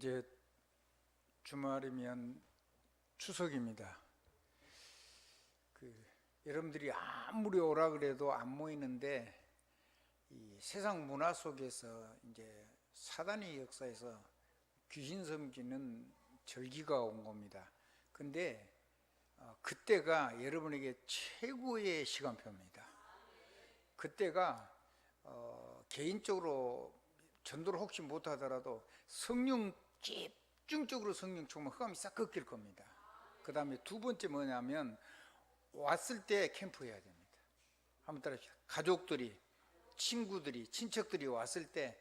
이제 주말이면 추석입니다. 여러분들이 아무리 오라 그래도 안 모이는데 이 세상 문화 속에서 이제 사단의 역사에서 귀신 섬기는 절기가 온 겁니다. 근데 그때가 여러분에게 최고의 시간표입니다. 그때가 개인적으로 전도를 혹시 못하더라도 성령 집중적으로 성령 충만 흑암이 싹 꺾일 겁니다. 그 다음에 두 번째 뭐냐면 왔을 때 캠프해야 됩니다. 한번 따라합시다. 가족들이, 친구들이, 친척들이 왔을 때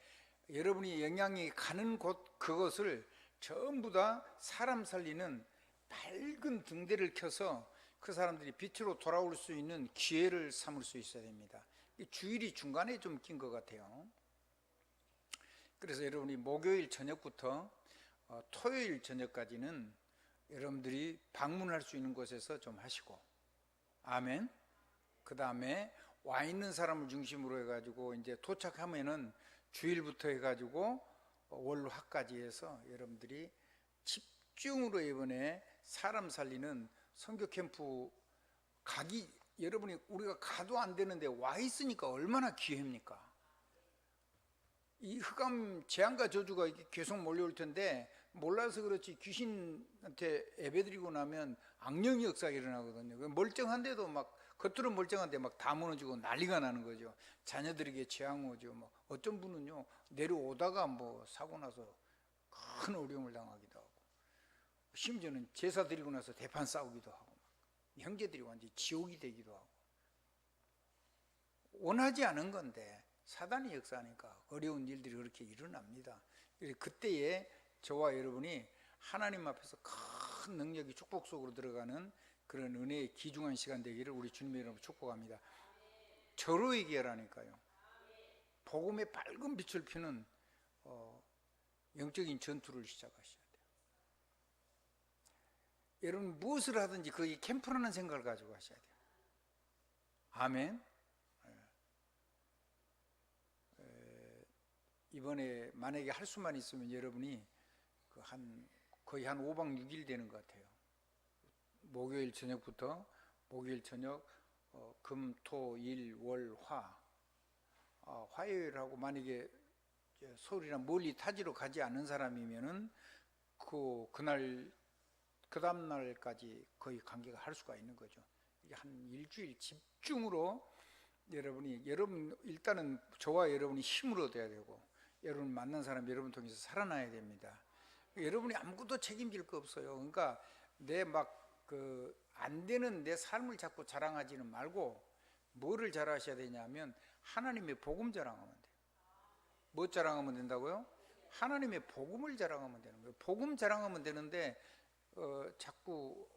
여러분이 영향이 가는 곳 그것을 전부 다 사람 살리는 밝은 등대를 켜서 그 사람들이 빛으로 돌아올 수 있는 기회를 삼을 수 있어야 됩니다. 주일이 중간에 좀 낀 것 같아요. 그래서 여러분이 목요일 저녁부터 토요일 저녁까지는 여러분들이 방문할 수 있는 곳에서 좀 하시고, 아멘. 그 다음에 와 있는 사람을 중심으로 해가지고 이제 도착하면은 주일부터 해가지고 월화까지 해서 여러분들이 집중으로 이번에 사람 살리는 선교 캠프 가기, 여러분이 우리가 가도 안 되는데 와 있으니까 얼마나 기회입니까? 이 흑암 재앙과 저주가 계속 몰려올 텐데 몰라서 그렇지 귀신한테 예배드리고 나면 악령의 역사가 일어나거든요. 멀쩡한데도 막 겉으로 멀쩡한데 막 다 무너지고 난리가 나는 거죠. 자녀들에게 재앙 오죠. 뭐 어떤 분은요 내려오다가 뭐 사고 나서 큰 어려움을 당하기도 하고, 심지어는 제사 드리고 나서 대판 싸우기도 하고, 형제들이 완전히 지옥이 되기도 하고. 원하지 않은 건데 사단이 역사하니까 어려운 일들이 그렇게 일어납니다. 그때에 저와 여러분이 하나님 앞에서 큰 능력이 축복 속으로 들어가는 그런 은혜의 귀중한 시간 되기를 우리 주님의 이름으로 축복합니다. 저로 얘기하라니까요. 복음의 밝은 빛을 피는 영적인 전투를 시작하셔야 돼요. 여러분 무엇을 하든지 거기 캠프라는 생각을 가지고 하셔야 돼요. 아멘. 이번에 만약에 할 수만 있으면 여러분이 거의 한 5박 6일 되는 것 같아요. 목요일 저녁부터 목요일 저녁 금, 토, 일, 월, 화, 화요일하고 만약에 서울이나 멀리 타지로 가지 않는 사람이면은 그날 그 다음 날까지 거의 관계가 할 수가 있는 거죠. 이게 한 일주일 집중으로 여러분 일단은 저와 여러분이 힘을 얻어야 되고, 여러분 만난 사람 여러분 통해서 살아나야 됩니다. 여러분이 아무것도 책임질 거 없어요. 그러니까 안 되는 내 삶을 자꾸 자랑하지는 말고 뭐를 자랑하셔야 되냐면 하나님의 복음 자랑하면 돼요. 뭐 자랑하면 된다고요? 하나님의 복음을 자랑하면 되는 거예요. 복음 자랑하면 되는데 자꾸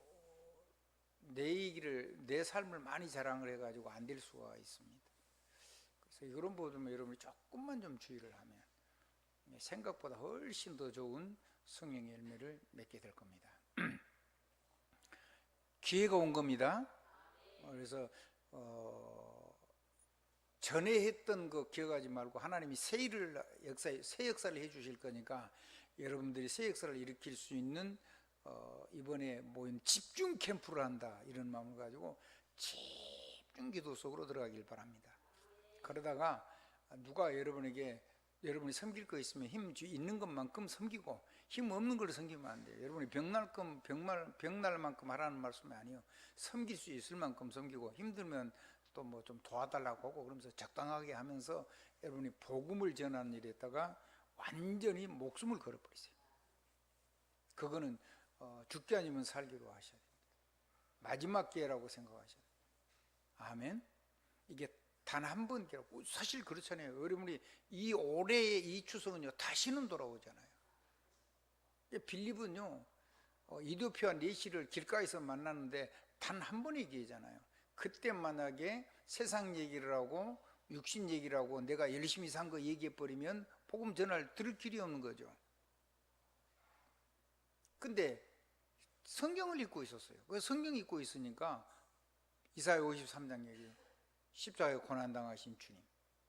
내 삶을 많이 자랑을 해가지고 안 될 수가 있습니다. 그래서 이런 부분은 여러분이 조금만 좀 주의를 하면 생각보다 훨씬 더 좋은 성령의 열매를 맺게 될 겁니다. 기회가 온 겁니다. 그래서 전에 했던 거 기억하지 말고 하나님이 새 역사를 해 주실 거니까 여러분들이 새 역사를 일으킬 수 있는 이번에 모인 집중 캠프를 한다, 이런 마음을 가지고 집중 기도 속으로 들어가길 바랍니다. 그러다가 누가 여러분이 섬길 거 있으면 힘 있는 것만큼 섬기고 힘 없는 걸 섬기면 안 돼요. 여러분이 병날 만큼 하라는 말씀이 아니에요. 섬길 수 있을 만큼 섬기고, 힘들면 또 뭐 좀 도와달라고 하고, 그러면서 적당하게 하면서 여러분이 복음을 전하는 일에다가 완전히 목숨을 걸어버리세요. 그거는 죽기 아니면 살기로 하셔야 됩니다. 마지막 기회라고 생각하셔야 돼요. 아멘. 이게 단 한 번 기회라고. 사실 그렇잖아요. 여러분이 이 올해의 이 추석은요 다시는 돌아오잖아요. 빌립은요 이디오피아 내시를 길가에서 만났는데 단 한 번의 기회잖아요. 그때 만약에 세상 얘기를 하고 육신 얘기를 하고 내가 열심히 산 거 얘기해버리면 복음 전할 들을 길이 없는 거죠. 근데 성경을 읽고 있었어요. 그 성경 읽고 있으니까 이사야 53장 얘기, 십자가에 고난당하신 주님,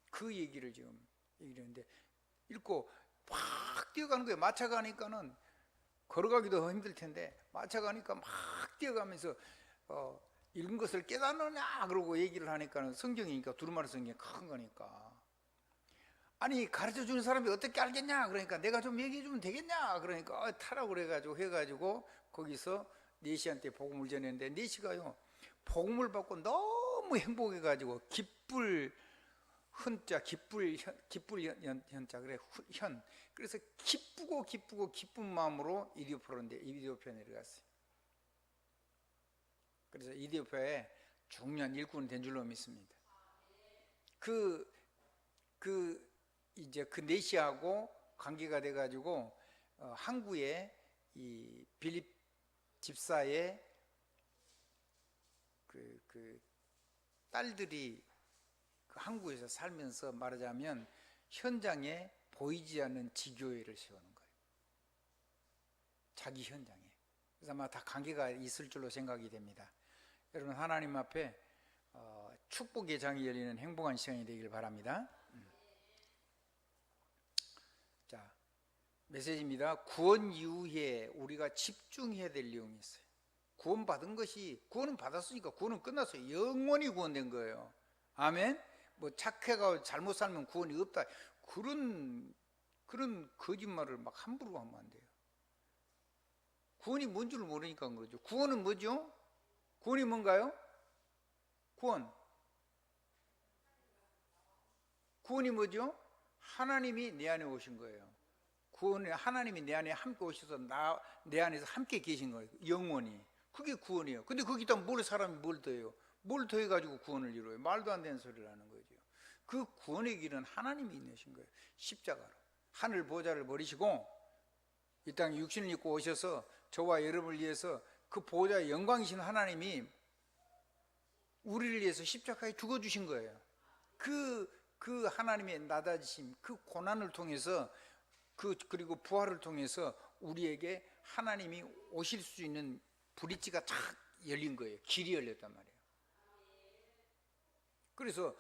그 얘기를 지금 얘기를 했는데 읽고 막 뛰어가는 거예요. 마차 가니까는 걸어가기도 힘들 텐데 마차 가니까 막 뛰어가면서 읽은 것을 깨닫느냐 그러고 얘기를 하니까는 성경이니까 두루마리 성경이 큰 거니까, 아니 가르쳐 주는 사람이 어떻게 알겠냐 그러니까 내가 좀 얘기해 주면 되겠냐 그러니까 타라고 그래가지고 해가지고 거기서 네시한테 복음을 전했는데 네시가요 복음을 받고 너무 행복해가지고 기쁠 헌자 기쁠 현자 그래 현, 그래서 기쁘고 기쁜 마음으로 이디오피아에 내려갔어요. 그래서 이디오피아에 중요한 일꾼이 된 줄로 믿습니다. 이제 그 네시하고 관계가 돼가지고 항구에 이 빌립 집사의 그 딸들이 그 항구에서 살면서 말하자면 현장에 보이지 않는 지교회를 세우는 거예요. 자기 현장에. 그래서 아마 다 관계가 있을 줄로 생각이 됩니다. 여러분 하나님 앞에 축복의 장이 열리는 행복한 시간이 되길 바랍니다. 자, 메시지입니다. 구원 이후에 우리가 집중해야 될 내용이 있어요. 구원은 받았으니까 구원은 끝났어요. 영원히 구원된 거예요. 아멘. 뭐 착해가 잘못 살면 구원이 없다, 그런 거짓말을 막 함부로 하면 안 돼요. 구원이 뭔 줄 모르니까 그러죠. 구원은 뭐죠? 구원이 뭔가요? 구원이 뭐죠? 하나님이 내 안에 오신 거예요. 구원은 하나님이 내 안에 함께 오셔서 내 안에서 함께 계신 거예요. 영원히. 그게 구원이에요. 근데 거기다 사람이 뭘 더해요? 뭘 더해가지고 구원을 이루어요? 말도 안 되는 소리를 하는 거죠. 그 구원의 길은 하나님이 인내신 거예요. 십자가로 하늘 보좌를 버리시고 이 땅에 육신을 입고 오셔서 저와 여러분을 위해서 그 보좌의 영광이신 하나님이 우리를 위해서 십자가에 죽어주신 거예요. 그 하나님의 낮아지심, 그 고난을 통해서 그리고 부활을 통해서 우리에게 하나님이 오실 수 있는 브릿지가 탁 열린 거예요. 길이 열렸단 말이에요. 그래서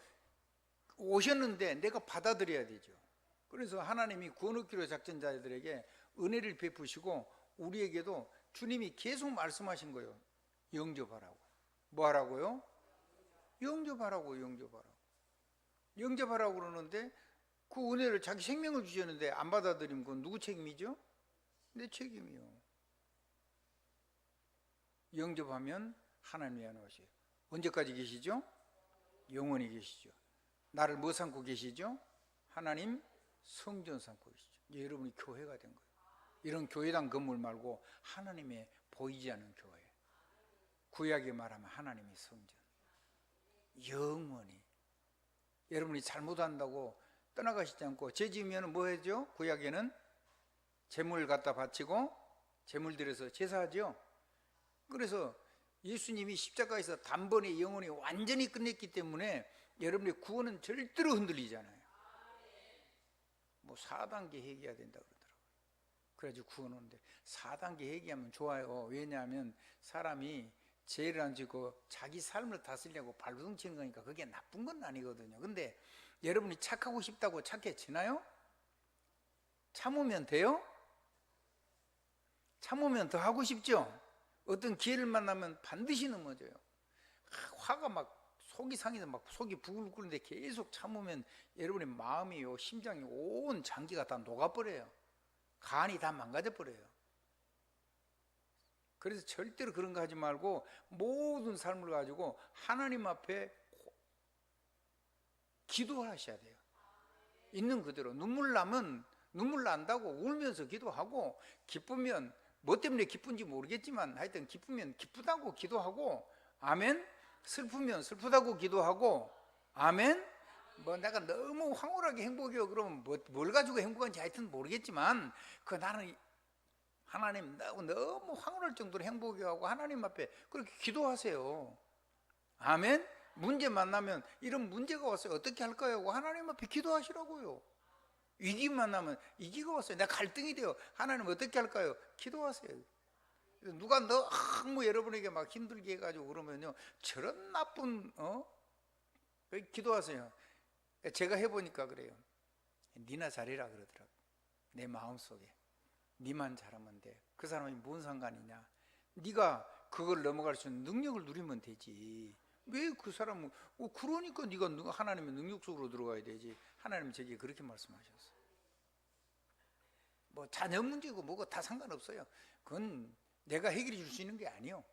오셨는데 내가 받아들여야 되죠. 그래서 하나님이 구원 얻기로 작전자들에게 은혜를 베푸시고 우리에게도 주님이 계속 말씀하신 거예요. 영접하라고. 뭐 하라고요? 영접하라고. 영접하라고 그러는데 그 은혜를 자기 생명을 주셨는데 안 받아들이면 그건 누구 책임이죠? 내 책임이요. 영접하면 하나님이 안에 오세요. 언제까지 계시죠? 영원히 계시죠. 나를 뭐 삼고 계시죠? 하나님 성전 삼고 계시죠. 이제 여러분이 교회가 된 거예요. 이런 교회당 건물 말고 하나님의 보이지 않는 교회. 구약에 말하면 하나님의 성전. 영원히. 여러분이 잘못한다고 떠나가시지 않고 죄 지으면 뭐 하죠? 구약에는 제물 갖다 바치고 제물 들여서 제사하죠. 그래서 예수님이 십자가에서 단번에 영원히 완전히 끝냈기 때문에 여러분의 구원은 절대로 흔들리잖아요. 뭐 4단계 회개해야 된다 그러더라고요. 그래가지고 구원 오는데 4단계 회개하면 좋아요. 왜냐하면 사람이 죄를 안 지고 자기 삶을 다스리려고 발버둥 치는 거니까 그게 나쁜 건 아니거든요. 근데 여러분이 착하고 싶다고 착해지나요? 참으면 돼요? 참으면 더 하고 싶죠? 어떤 기회를 만나면 반드시 넘어져요. 화가 막 속이 상해서 막 속이 부글부글 끓는데 계속 참으면 여러분의 마음이요, 심장이 온 장기가 다 녹아버려요. 간이 다 망가져버려요. 그래서 절대로 그런 거 하지 말고 모든 삶을 가지고 하나님 앞에 기도하셔야 돼요. 있는 그대로. 눈물 나면 눈물 난다고 울면서 기도하고, 기쁘면 뭐 때문에 기쁜지 모르겠지만 하여튼 기쁘면 기쁘다고 기도하고, 아멘. 슬프면 슬프다고 기도하고, 아멘. 뭐 내가 너무 황홀하게 행복해요 그러면 뭘 가지고 행복한지 하여튼 모르겠지만 나는 하나님 너무 황홀할 정도로 행복해하고 하나님 앞에 그렇게 기도하세요. 아멘. 문제 만나면 이런 문제가 왔어요. 어떻게 할까요? 하고 하나님 앞에 기도하시라고요. 위기 만나면 위기가 왔어요. 내가 갈등이 돼요. 하나님 어떻게 할까요? 기도하세요. 누가 너무 여러분에게 막 힘들게 해가지고 그러면요, 저런 나쁜 기도하세요. 제가 해보니까 그래요. 니나 잘해라 그러더라고요. 내 마음속에. 니만 잘하면 돼. 그 사람이 뭔 상관이냐. 네가 그걸 넘어갈 수 있는 능력을 누리면 되지. 왜 그 사람은 그러니까 네가 하나님의 능력 속으로 들어가야 되지. 하나님은 제게 그렇게 말씀하셨어요. 뭐 자녀 문제고 뭐고 다 상관없어요. 그건 내가 해결해 줄 수 있는 게 아니에요.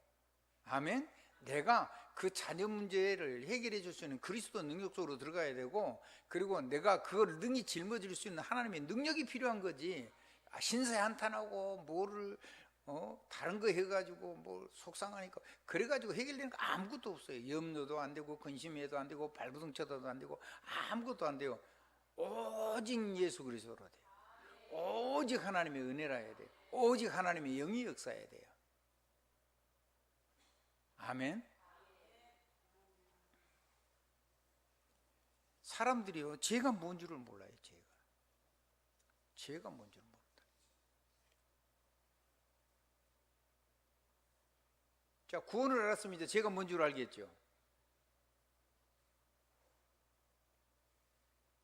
아멘. 내가 그 자녀 문제를 해결해 줄 수 있는 그리스도 능력 속으로 들어가야 되고, 그리고 내가 그걸 능히 짊어질 수 있는 하나님의 능력이 필요한 거지. 신세 한탄하고 뭐를 다른 거 해가지고 뭐 속상하니까 그래가지고 해결되는 거 아무것도 없어요. 염려도 안 되고 근심해도 안 되고 발부둥쳐도 안 되고 아무것도 안 돼요. 오직 예수 그리스도로 돼요. 오직 하나님의 은혜라 해야 돼요. 오직 하나님의 영이 역사해야 돼요. 아멘. 사람들이요, 죄가 뭔 줄을 몰라요. 죄가 뭔 줄을 모른다. 자, 구원을 알았으면 이제 죄가 뭔 줄 알겠죠.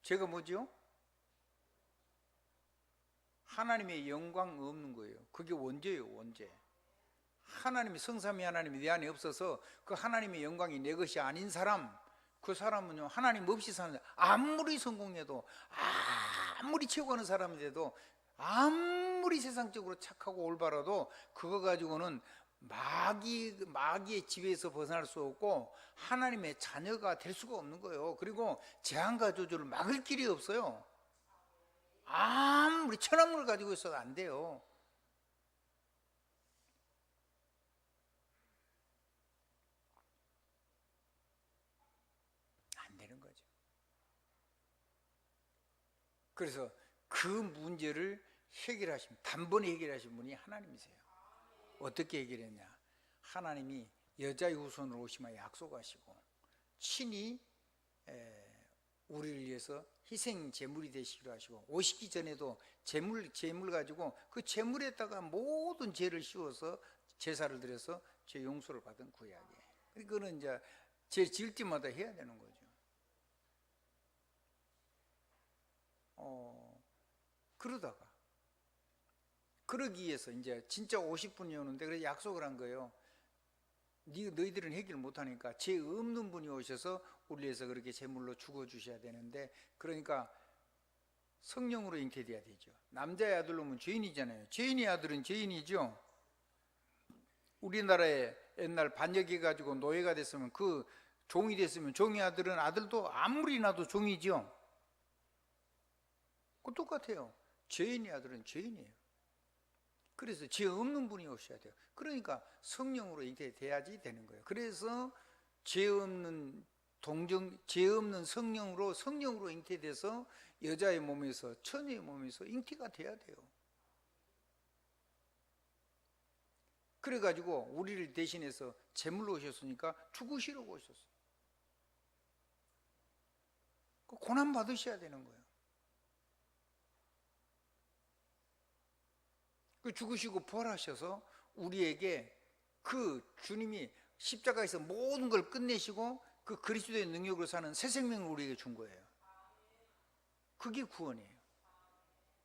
죄가 뭐죠? 하나님의 영광 없는 거예요. 그게 원죄예요. 원죄. 하나님이, 성삼위 하나님이 내 안에 없어서 그 하나님의 영광이 내 것이 아닌 사람, 그 사람은요, 하나님 없이 사는 사람, 아무리 성공해도, 아무리 채워가는 사람이 돼도, 아무리 세상적으로 착하고 올바라도 그거 가지고는 마귀의 지배에서 벗어날 수 없고 하나님의 자녀가 될 수가 없는 거예요. 그리고 재앙과 저주를 막을 길이 없어요. 아무리 천왕을 가지고 있어도 안 돼요. 안 되는 거죠. 그래서 그 문제를 단번에 해결하신 분이 하나님이세요. 어떻게 해결했냐? 하나님이 여자의 후손으로 오시면 약속하시고 친히 우리를 위해서 희생 제물이 되시기로 하시고, 오시기 전에도 제물 가지고 그 제물에다가 모든 죄를 씌워서 제사를 드려서 죄 용서를 받은 구약이에요. 그거는 이제 죄 지을 때마다 해야 되는 거죠. 그러기 위해서 이제 진짜 50분이 오는데, 그래서 약속을 한 거예요. 너희들은 해결 못하니까 죄 없는 분이 오셔서 우리 위해서 그렇게 제물로 죽어주셔야 되는데, 그러니까 성령으로 잉태돼야 되죠. 남자의 아들로 오면 죄인이잖아요. 죄인의 아들은 죄인이죠. 우리나라에 옛날 반역해가지고 노예가 됐으면, 그 종이 됐으면 종의 아들은 아들도 아무리 나도 종이죠. 그 똑같아요. 죄인의 아들은 죄인이에요. 그래서 죄 없는 분이 오셔야 돼요. 그러니까 성령으로 잉태돼야지 되는 거예요. 그래서 죄 없는 성령으로 잉태돼서 여자의 몸에서, 처녀의 몸에서 잉태가 돼야 돼요. 그래가지고 우리를 대신해서 제물로 오셨으니까 죽으시려고 오셨어요. 고난 받으셔야 되는 거예요. 죽으시고 부활하셔서 우리에게 그 주님이 십자가에서 모든 걸 끝내시고 그 그리스도의 능력으로 사는 새 생명을 우리에게 준 거예요. 그게 구원이에요.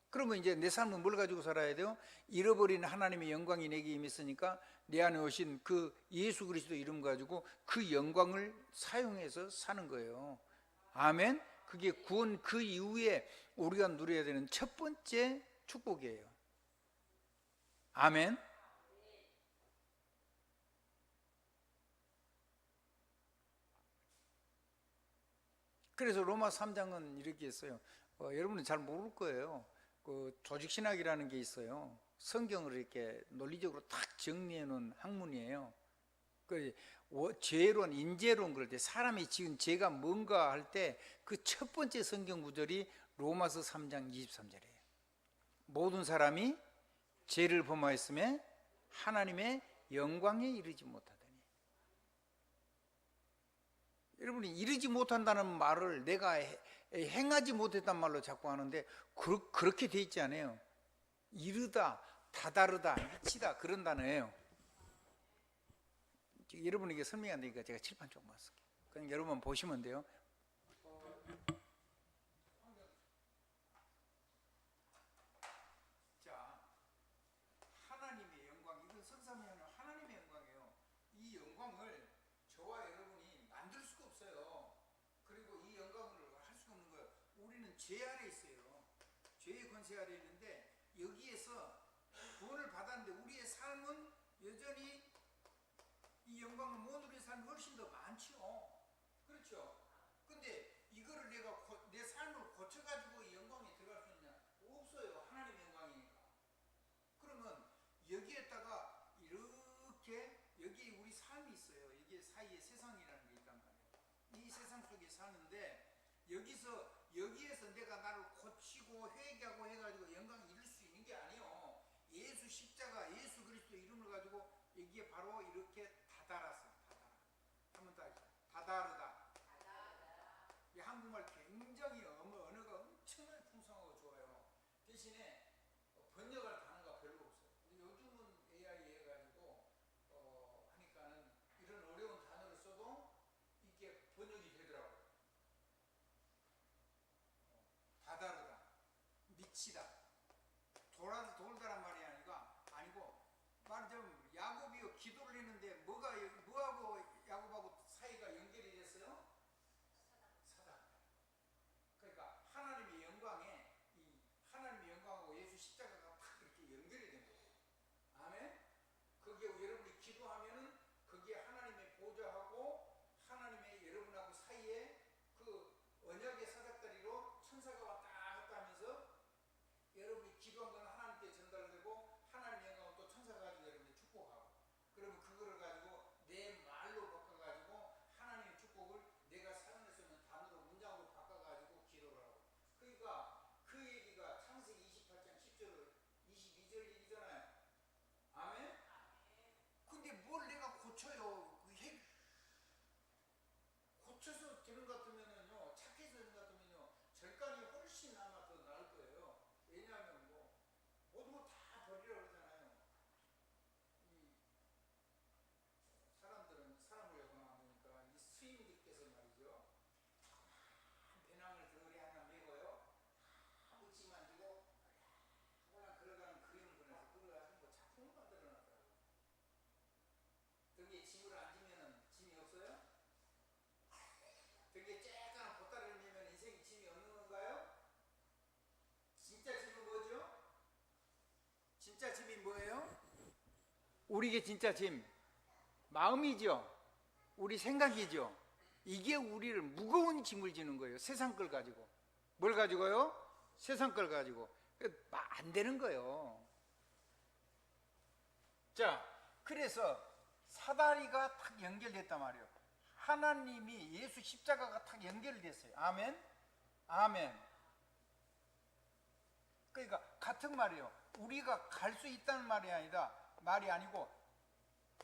그러면 이제 내 삶은 뭘 가지고 살아야 돼요? 잃어버린 하나님의 영광이 내게 임했으니까 내 안에 오신 그 예수 그리스도 이름 가지고 그 영광을 사용해서 사는 거예요. 아멘. 그게 구원, 그 이후에 우리가 누려야 되는 첫 번째 축복이에요. 아멘. 그래서 로마 3장은 이렇게 했어요. 여러분은 잘 모를 거예요. 그 조직신학이라는 게 있어요. 성경을 이렇게 논리적으로 딱 정리해 놓은 학문이에요. 그 죄론, 인재론, 그럴 때 사람이 지은 죄가 뭔가 할 때 그 첫 번째 성경 구절이 로마서 3장 23절이에요. 모든 사람이 죄를 범하였음에 하나님의 영광에 이르지 못하더니. 여러분이 이르지 못한다는 말을 내가 행하지 못했단 말로 자꾸 하는데 그렇게 돼 있지 않아요. 이르다, 다다르다, 미치다, 그런 단어예요. 여러분에게 설명이 안 되니까 제가 칠판 조금만 쓸게요. 그냥 여러분 보시면 돼요. 죄 아래 있어요. 죄의 권세 아래 있는데 여기에서 구원을 받았는데 우리의 삶은 여전히 이 영광을 못 누리는 사람이 훨씬 더 많죠. 그렇죠? 근데 이거를 내가 내 삶을 고쳐가지고 이 영광에 들어갈 수 있냐? 없어요. 하나님의 영광이니까. 그러면 여기에다가 이렇게 여기 우리 삶이 있어요. 이게 사이에 세상이라는 게 있단 말이에요. 이 세상 속에 사는데 여기에서 내가 나를 고치고 회개하고 해가지고 영광을 이룰 수 있는 게 아니에요. 예수 십자가, 예수 그리스도 이름을 가지고 여기에 바로 이렇게 다다랐어요. 한번 더 하죠. 다다르다. 이 한국말 굉장히 언어가 엄청나게 풍성하고 좋아요. 대신에 번역할 단어가 별로 없어요. 근데 요즘은 AI 해가지고 하니까는 이런 어려운 단어를 써도 이게 번역이 되더라고요. 다다르다, 미치다, 돌다란 말이 아니고 말하자면 야곱이 기도를 했는데 뭐하고 야곱하고 사이가 연결이 됐어요? 사단. 그러니까 하나님의 영광하고 예수 십자가가 탁 이렇게 연결이 된 거예요. 아멘. 거기에 여러분이 기도하면은 거기에 하나님의 보좌하고 하나님의 여러분하고 사이에 그 언약의 사닥다리로 천사가 왔다 갔다 하면서 여러분이 기도한 건 하나님께 전달되고 하나님의 영광은 또 천사가 가지고 여러분이 축복하고, 그러면 그거를 가지고 내 말로 바꿔가지고 하나님의 축복을 내가 사용할 수 있는 단어로 문장으로 바꿔가지고 기도를 하고. 그러니까 그 얘기가 창세기 28장 10절 22절 얘기잖아요. 아멘? 근데 뭘 내가 고쳐요? 고쳐서 되는 것 같으면요, 착해서 되는 것 같으면요, 절간이 훨씬 아마 더 나을 거예요. 왜냐하면 모든 거 다 버리라고 그러잖아요. 이 사람을 영광하니까 이 스님들께서 말이죠, 배낭을 덩어리 하나 메고요, 아무지만 주고 그냥 걸어가는 그림을 그려서 그걸 가지고 작품을 만들어놨더라고요. 등에 짐을 안 지면 짐이 없어요? 등에 쬐까만 보따리를 메면 인생이 짐이 없는 건가요? 진짜 짐은 뭐죠? 진짜 짐이 뭐예요? 우리에게 진짜 짐, 마음이죠. 우리 생각이죠. 이게 우리를 무거운 짐을 지는 거예요. 세상 걸 가지고. 뭘 가지고요? 세상 걸 가지고. 안 되는 거예요. 자, 그래서 사다리가 탁 연결됐단 말이에요. 하나님이 예수 십자가가 탁 연결됐어요. 아멘? 아멘. 그러니까 같은 말이에요. 우리가 갈 수 있다는 말이 아니고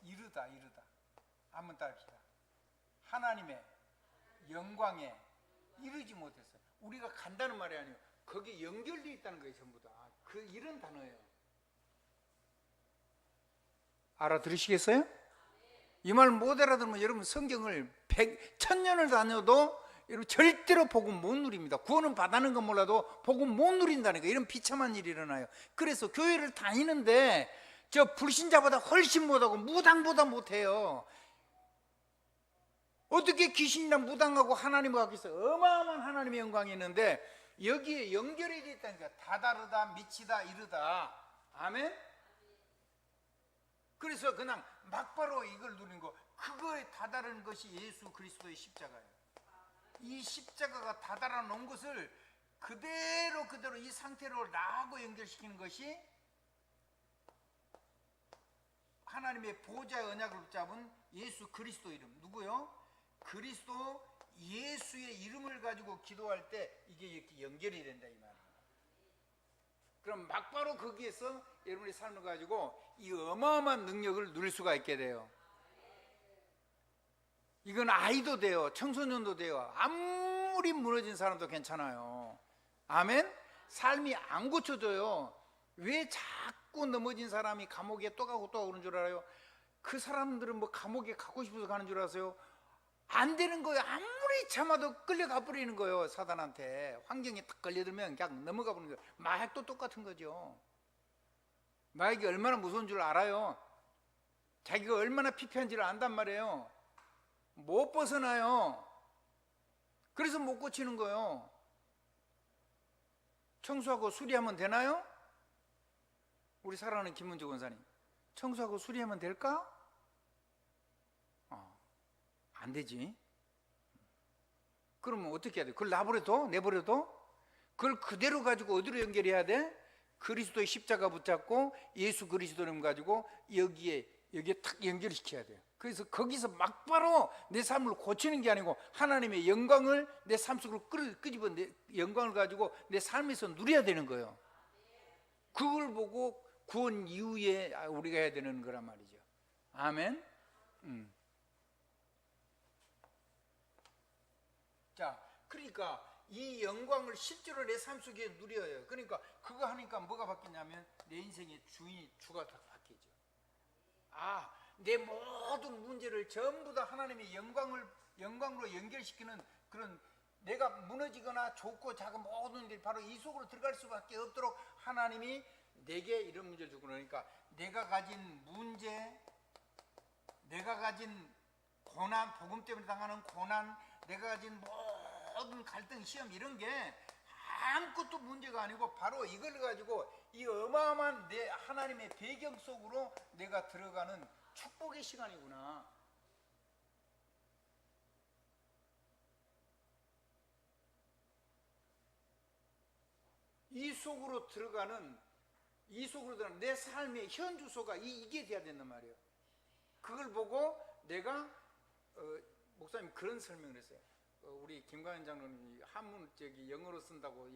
이르다. 한번 따릅시다. 하나님의 영광에 이르지 못했어요. 우리가 간다는 말이 아니에요. 거기에 연결되어 있다는 거예요. 전부 다. 이런 단어예요. 알아들으시겠어요? 이 말 못 알아들으면 여러분 성경을 1000년을 다녀도 여러분 절대로 복음 못 누립니다. 구원은 받아는 건 몰라도 복음 못 누린다니까. 이런 비참한 일이 일어나요. 그래서 교회를 다니는데 저 불신자보다 훨씬 못하고 무당보다 못해요. 어떻게 귀신이나 무당하고 하나님을 갖고 있어요? 어마어마한 하나님의 영광이 있는데 여기에 연결이 되어 있다니까. 다다르다, 미치다, 이르다. 아멘? 그래서 그냥 막바로 이걸 누린 거, 그거에 다다른 것이 예수 그리스도의 십자가예요. 이 십자가가 다다라 놓은 것을 그대로 이 상태로 나하고 연결시키는 것이 하나님의 보좌의 언약을 붙잡은 예수 그리스도 이름. 누구요? 그리스도 예수의 이름을 가지고 기도할 때 이게 이렇게 연결이 된다 이 말이에요. 그럼 막바로 거기에서 여러분의 삶을 가지고 이 어마어마한 능력을 누릴 수가 있게 돼요. 이건 아이도 돼요. 청소년도 돼요. 아무리 무너진 사람도 괜찮아요. 아멘? 삶이 안 고쳐져요. 왜 자꾸 넘어진 사람이 감옥에 또 가고 그런 줄 알아요? 그 사람들은 뭐 감옥에 가고 싶어서 가는 줄 아세요? 안 되는 거예요. 아무리 참아도 끌려가 버리는 거예요. 사단한테. 환경에 딱 걸려들면 그냥 넘어가 버리는 거예요. 마약도 똑같은 거죠. 마약이 얼마나 무서운 줄 알아요. 자기가 얼마나 피폐한지를 안단 말이에요. 못 벗어나요. 그래서 못 고치는 거예요. 청소하고 수리하면 되나요? 우리 사랑하는 김문주 권사님, 청소하고 수리하면 될까? 안 되지. 그러면 어떻게 해야 돼? 그걸 내버려둬? 그걸 그대로 가지고 어디로 연결해야 돼? 그리스도의 십자가 붙잡고 예수 그리스도를 가지고 여기에 탁 연결시켜야 돼요. 그래서 거기서 막바로 내 삶을 고치는 게 아니고 하나님의 영광을 내 삶 속으로 끄집어 내 영광을 가지고 내 삶에서 누려야 되는 거예요. 그걸 보고 구원 이후에 우리가 해야 되는 거란 말이죠. 아멘. 자, 그러니까 이 영광을 실제로 내 삶 속에 누려요. 그러니까 그거 하니까 뭐가 바뀌냐면 내 인생의 주가 다 바뀌죠. 내 모든 문제를 전부 다 하나님의 영광으로 연결시키는 그런, 내가 무너지거나 좋고 작은 모든 일 바로 이 속으로 들어갈 수밖에 없도록 하나님이 내게 이런 문제를 주고, 그러니까 내가 가진 문제, 내가 가진 고난, 복음 때문에 당하는 고난, 내가 가진 모든 갈등, 시험 이런 게 아무것도 문제가 아니고 바로 이걸 가지고 이 어마어마한 내 하나님의 배경 속으로 내가 들어가는 축복의 시간이구나. 이 속으로 들어가는 내 삶의 현 주소가 이게 돼야 된단 말이에요. 그걸 보고 내가 목사님 그런 설명을 했어요. 우리 김광현 장로님이 한문 영어로 쓴다고,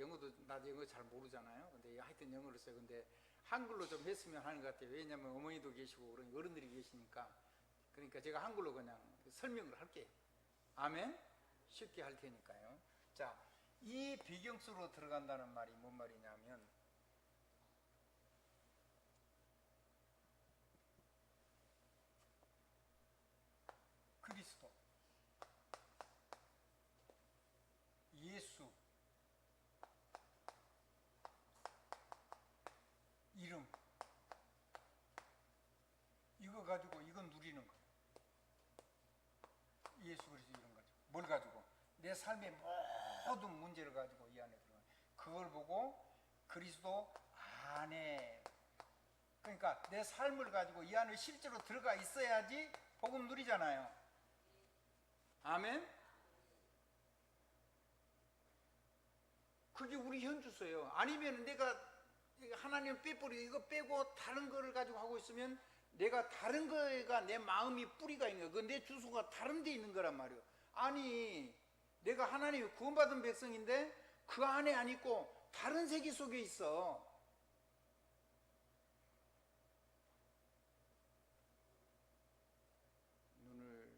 나 영어 잘 모르잖아요. 근데 하여튼 영어로 써요. 근데 한글로 좀 했으면 하는 것 같아요. 왜냐하면 어머니도 계시고 그런 어른들이 계시니까. 그러니까 제가 한글로 그냥 설명을 할게요. 아멘. 쉽게 할 테니까요. 자, 이 배경 속으로 들어간다는 말이 뭔 말이냐면, 그리스도, 예수, 이름, 이거 가지고 이건 누리는 거예요. 예수 그리스도 이름 가지고 뭘 가지고? 내 삶의 모든 문제를 가지고 이 안에 들어가요. 그걸 보고 그리스도 안에, 그러니까 내 삶을 가지고 이 안에 실제로 들어가 있어야지 복음 누리잖아요. 아멘. 그게 우리 현주소예요. 아니면 내가 하나님을 빼버리고 이거 빼고 다른 거를 가지고 하고 있으면 내가 다른 거가 내 마음이 뿌리가 있는 거야. 내 주소가 다른 데 있는 거란 말이에요. 아니, 내가 하나님의 구원받은 백성인데 그 안에 안 있고 다른 세계 속에 있어. 눈을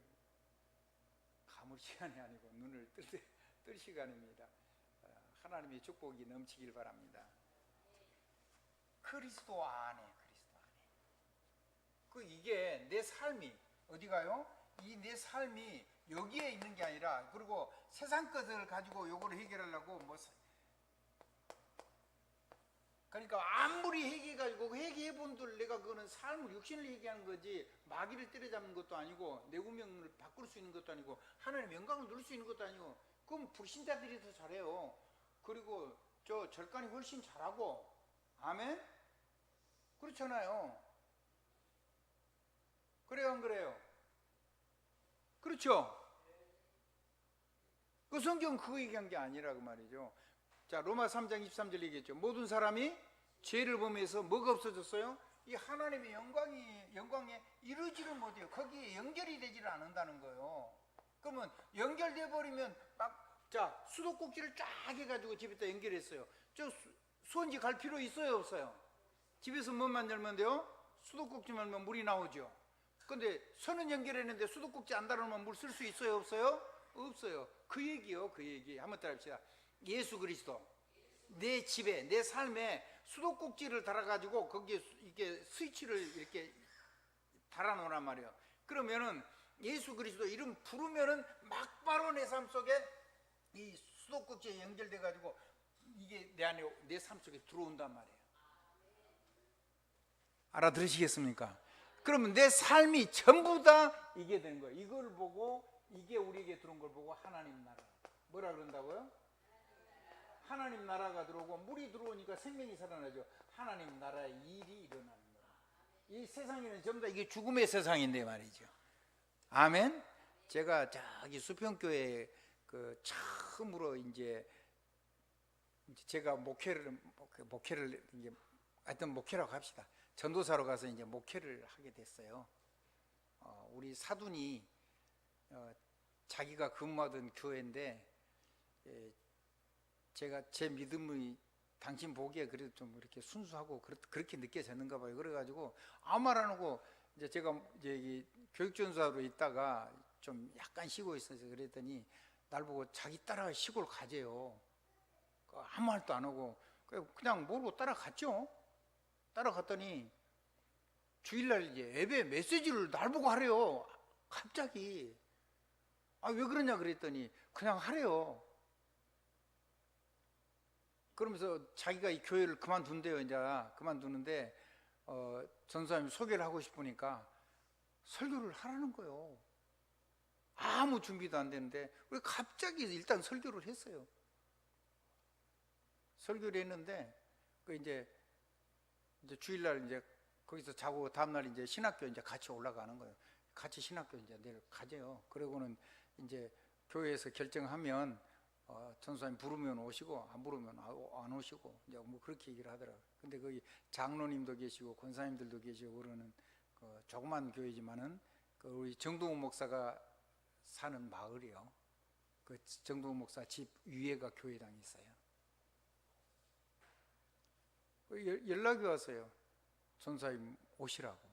감을 시간이 아니고 눈을 뜰 시간입니다. 하나님의 축복이 넘치길 바랍니다. 그리스도 안에. 이게 내 삶이 어디 가요? 이 내 삶이 여기에 있는 게 아니라, 그리고 세상 것을 가지고 요거를 해결하려고 그러니까 아무리 회개해가지고 회개해본들 내가 그거는 삶을 육신을 회개하는 거지 마귀를 때려잡는 것도 아니고 내 운명을 바꿀 수 있는 것도 아니고 하나님의 영광을 누릴 수 있는 것도 아니고, 그럼 불신자들이 더 잘해요. 그리고 저 절간이 훨씬 잘하고. 아멘? 그렇잖아요. 그래요 안 그래요? 그렇죠? 그 성경은 그거 얘기한 게 아니라 그 말이죠. 자, 로마 3장 23절 얘기했죠. 모든 사람이 죄를 범해서 뭐가 없어졌어요? 이 하나님의 영광에 이루지를 못해요. 거기에 연결이 되지를 않는다는 거예요. 그러면 연결돼 버리면 자, 수도꼭지를 쫙 해가지고 집에다 연결했어요. 저 수원지 갈 필요 있어요 없어요? 집에서 뭐만 열면 돼요? 수도꼭지만 열면 물이 나오죠. 근데 선은 연결했는데 수도꼭지 안 달아놓으면 물 쓸 수 있어요 없어요? 없어요. 그 얘기요, 그 얘기. 한번 따라합시다. 예수 그리스도 내 집에, 내 삶에 수도꼭지를 달아가지고 거기에 이렇게 스위치를 이렇게 달아놓으란 말이에요. 그러면은 예수 그리스도 이름 부르면은 막바로 내 삶 속에 이 수도꼭지에 연결돼가지고 이게 내 안에, 내 삶 속에 들어온단 말이에요. 알아들으시겠습니까? 그러면 내 삶이 전부 다 이게 되는 거예요. 이걸 보고, 이게 우리에게 들어온 걸 보고 하나님 나라, 뭐라 그런다고요? 하나님 나라가 들어오고 물이 들어오니까 생명이 살아나죠. 하나님 나라의 일이 일어나는 거예요. 이 세상에는 전부 다 이게 죽음의 세상인데 말이죠. 아멘. 제가 저기 수평교회 그 처음으로 이제 제가 목회를 이제 하여튼 목회라고 합시다. 전도사로 가서 이제 목회를 하게 됐어요. 우리 사돈이 자기가 근무하던 교회인데 제가 제 믿음이 당신 보기에 그래도 좀 이렇게 순수하고 그렇게 느껴졌는가 봐요. 그래가지고 아무 말 안 하고 이제 제가 이제 교육전사로 있다가 좀 약간 쉬고 있어서 그랬더니 날 보고 자기 따라 시골 가재요. 아무 말도 안 하고 그냥 모르고 따라갔죠. 따라갔더니 주일날 이제 예배 메시지를 날 보고 하래요. 갑자기. 왜 그러냐 그랬더니 그냥 하래요. 그러면서 자기가 이 교회를 그만둔대요. 이제 그만두는데 전사님이 소개를 하고 싶으니까 설교를 하라는 거예요. 아무 준비도 안 되는데 왜 갑자기 일단 설교를 했어요. 설교를 했는데 이제 주일날 이제 거기서 자고 다음날 이제 신학교 이제 같이 올라가는 거예요. 같이 신학교 이제 내일 가재요. 그러고는 이제 교회에서 결정하면 전사님 부르면 오시고 안 부르면 안 오시고 이제 뭐 그렇게 얘기를 하더라고요. 근데 거기 장로님도 계시고 권사님들도 계시고 그러는 조그만 교회지만은 우리 정동훈 목사가 사는 마을이요. 그 정동훈 목사 집 위에가 교회당이 있어요. 연락이 왔어요. 전사님 오시라고.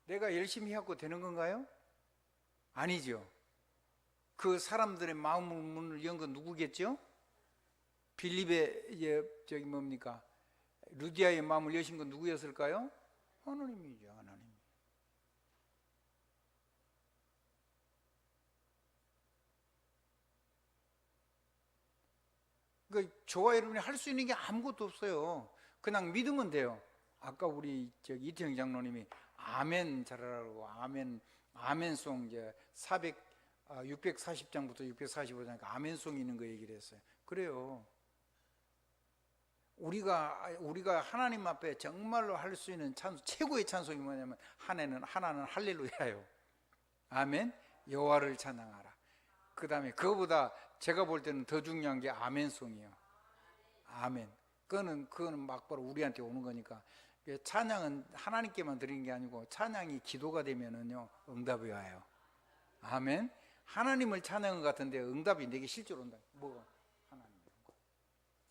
내가 열심히 하고 되는 건가요? 아니죠. 그 사람들의 마음의 문을 연 건 누구겠죠? 빌립의 저기 뭡니까? 루디아의 마음을 여신 건 누구였을까요? 하나님이죠. 하나님. 그러니까 저와 여러분이 할 수 있는 게 아무것도 없어요. 그냥 믿으면 돼요. 아까 우리 저기 이태영 장로님이 아멘 잘하라고 아멘송 이제 640장부터 645장까지 아멘송이 있는 거 얘기를 했어요. 그래요. 우리가 하나님 앞에 정말로 할 수 있는 최고의 찬송이 뭐냐면 하나는 할렐루야요. 아멘. 여호와를 찬양하라. 그 다음에 그거보다 제가 볼 때는 더 중요한 게 아멘송이에요. 아멘. 그거는 막바로 우리한테 오는 거니까. 찬양은 하나님께만 드리는 게 아니고 찬양이 기도가 되면은요 응답이 와요. 아멘. 하나님을 찬양한 것 같은데 응답이 내게 실제로 온다. 뭐가? 하나님.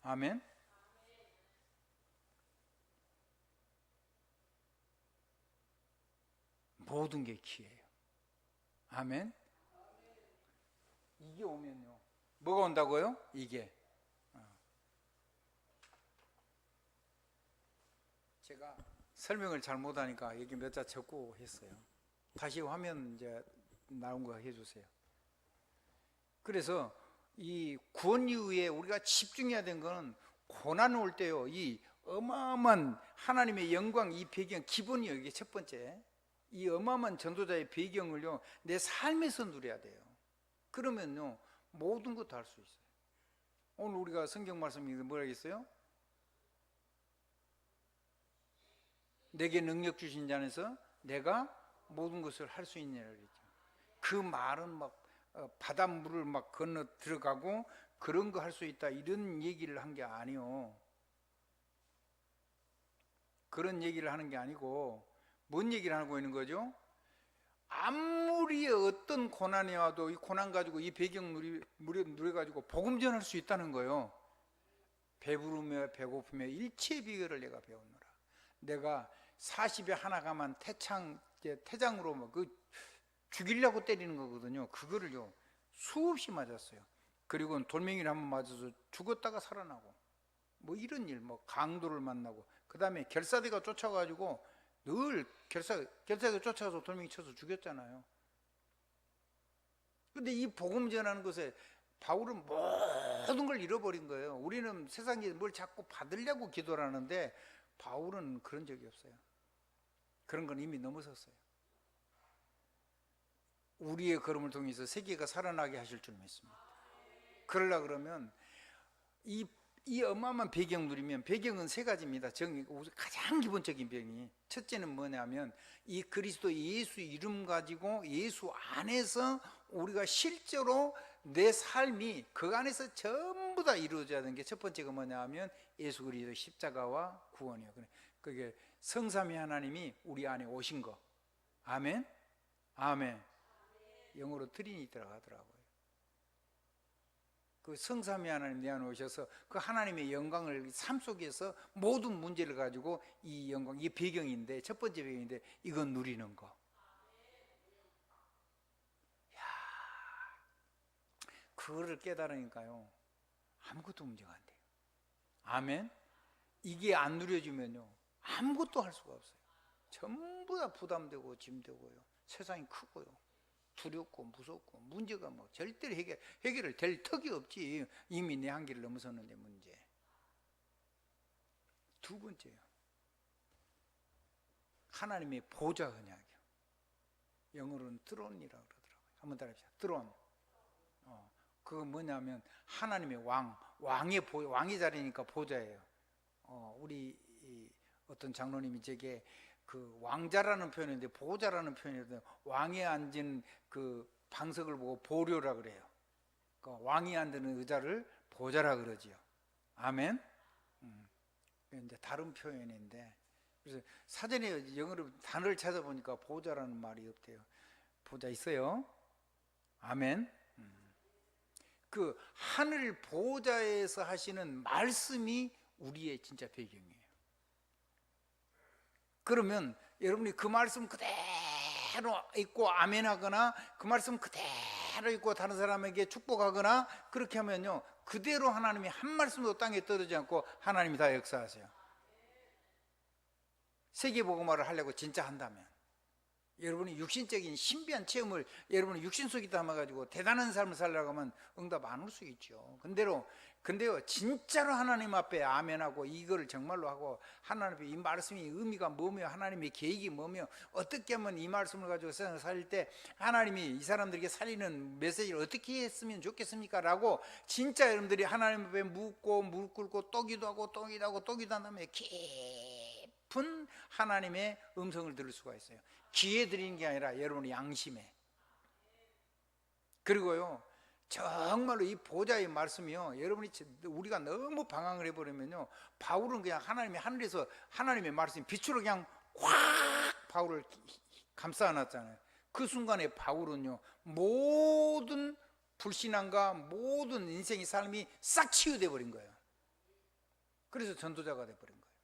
아멘. 모든 게 기회예요. 아멘. 이게 오면요 뭐가 온다고요? 이게 제가 설명을 잘 못하니까 여기 몇 자 적고 했어요. 다시 화면 이제 나온 거 해주세요. 그래서 이 구원 이후에 우리가 집중해야 되는 거는 고난 올 때요 이 어마어마한 하나님의 영광 이 배경 기본이요. 이게 첫 번째 이 어마어마한 전도자의 배경을요 내 삶에서 누려야 돼요. 그러면요 모든 것도 할 수 있어요. 오늘 우리가 성경 말씀이 뭐라 했어요? 내게 능력 주신 자 안에서 내가 모든 것을 할 수 있느냐고 그랬죠. 그 말은 막 바닷물을 막 건너 들어가고 그런 거 할 수 있다 이런 얘기를 한 게 아니요. 그런 얘기를 하는 게 아니고 뭔 얘기를 하고 있는 거죠? 아무리 어떤 고난이 와도 이 고난 가지고 이 배경 누려가지고 복음 전할 수 있다는 거예요. 배부르며 배고프며 일체의 비결을 내가 배웠노라. 내가 40에 하나가만 태장으로 막 죽이려고 때리는 거거든요. 그거를요 수없이 맞았어요. 그리고 돌멩이를 한번 맞아서 죽었다가 살아나고 뭐 이런 일, 뭐 강도를 만나고 그 다음에 결사대가 쫓아가지고 늘 결사대가 쫓아가서 돌멩이 쳐서 죽였잖아요. 근데 이 복음 전하는 것에 바울은 모든 걸 잃어버린 거예요. 우리는 세상에 뭘 자꾸 받으려고 기도를 하는데 바울은 그런 적이 없어요. 그런 건 이미 넘어섰어요. 우리의 걸음을 통해서 세계가 살아나게 하실 줄 믿습니다. 그러려 그러면 이 어마어마한 배경 누리면, 배경은 세 가지입니다. 가장 기본적인 배경이, 첫째는 뭐냐면 이 그리스도 예수 이름 가지고 예수 안에서 우리가 실제로 내 삶이 그 안에서 전부 다 이루어져야 되는 게 첫 번째가 뭐냐면 예수 그리스도 십자가와 구원이에요. 그게 성삼위 하나님이 우리 안에 오신 거. 아멘. 아멘. 영어로 트리니티라고 하더라고요. 그 성삼위 하나님 내 안에 오셔서 그 하나님의 영광을 삶 속에서 모든 문제를 가지고 이 영광, 이게 배경인데, 첫 번째 배경인데, 이건 누리는 거. 야, 그거를 깨달으니까요, 아무것도 문제가 안 돼요. 아멘. 이게 안 누려지면요, 아무것도 할 수가 없어요. 전부 다 부담되고 짐되고요, 세상이 크고요, 두렵고 무섭고, 문제가 뭐 절대로 해결을 될 턱이 없지. 이미 내 한계를 넘어섰는데 문제. 두 번째요, 하나님의 보좌 언약이요. 영어로는 드론이라고 그러더라고요. 한번 따라합시다. 드론. 그거 뭐냐면 하나님의 왕의 자리니까 보좌예요. 우리 어떤 장로님이 제게 그 왕자라는 표현인데 보좌라는 표현인데, 왕에 앉은 그 방석을 보고 보료라 그래요. 그러니까 왕이 앉는 의자를 보좌라 그러지요. 아멘. 이제 다른 표현인데, 그래서 사전에 영어로 단어를 찾아보니까 보좌라는 말이 없대요. 보좌 있어요. 아멘. 그 하늘 보좌에서 하시는 말씀이 우리의 진짜 배경이에요. 그러면 여러분이 그 말씀 그대로 읽고 아멘하거나, 그 말씀 그대로 읽고 다른 사람에게 축복하거나, 그렇게 하면요, 그대로 하나님이 한 말씀도 땅에 떨어지지 않고 하나님이 다 역사하세요. 세계복음화를 하려고 진짜 한다면, 여러분이 육신적인 신비한 체험을 여러분이 육신 속에 담아가지고 대단한 삶을 살려고 하면 응답 안 올 수 있죠. 근데요, 진짜로 하나님 앞에 아멘하고 이거를 정말로 하고, 하나님 앞에 이 말씀이 의미가 뭐며, 하나님의 계획이 뭐며, 어떻게 하면 이 말씀을 가지고 세상을 살릴 때 하나님이 이 사람들에게 살리는 메시지를 어떻게 했으면 좋겠습니까? 라고 진짜 여러분들이 하나님 앞에 묻고 무릎 꿇고 또 기도하고 또 기도하고 또 기도한 다음에 깊은 하나님의 음성을 들을 수가 있어요. 귀에 들리는 게 아니라 여러분의 양심에. 그리고요, 정말로 이 보좌의 말씀이요, 우리가 너무 방황을 해버리면요, 바울은 그냥 하나님이 하늘에서 하나님의 말씀이 빛으로 그냥 확 바울을 감싸 안았잖아요. 그 순간에 바울은요, 모든 불신앙과 모든 인생의 삶이 싹 치유돼 버린 거예요. 그래서 전도자가 돼 버린 거예요.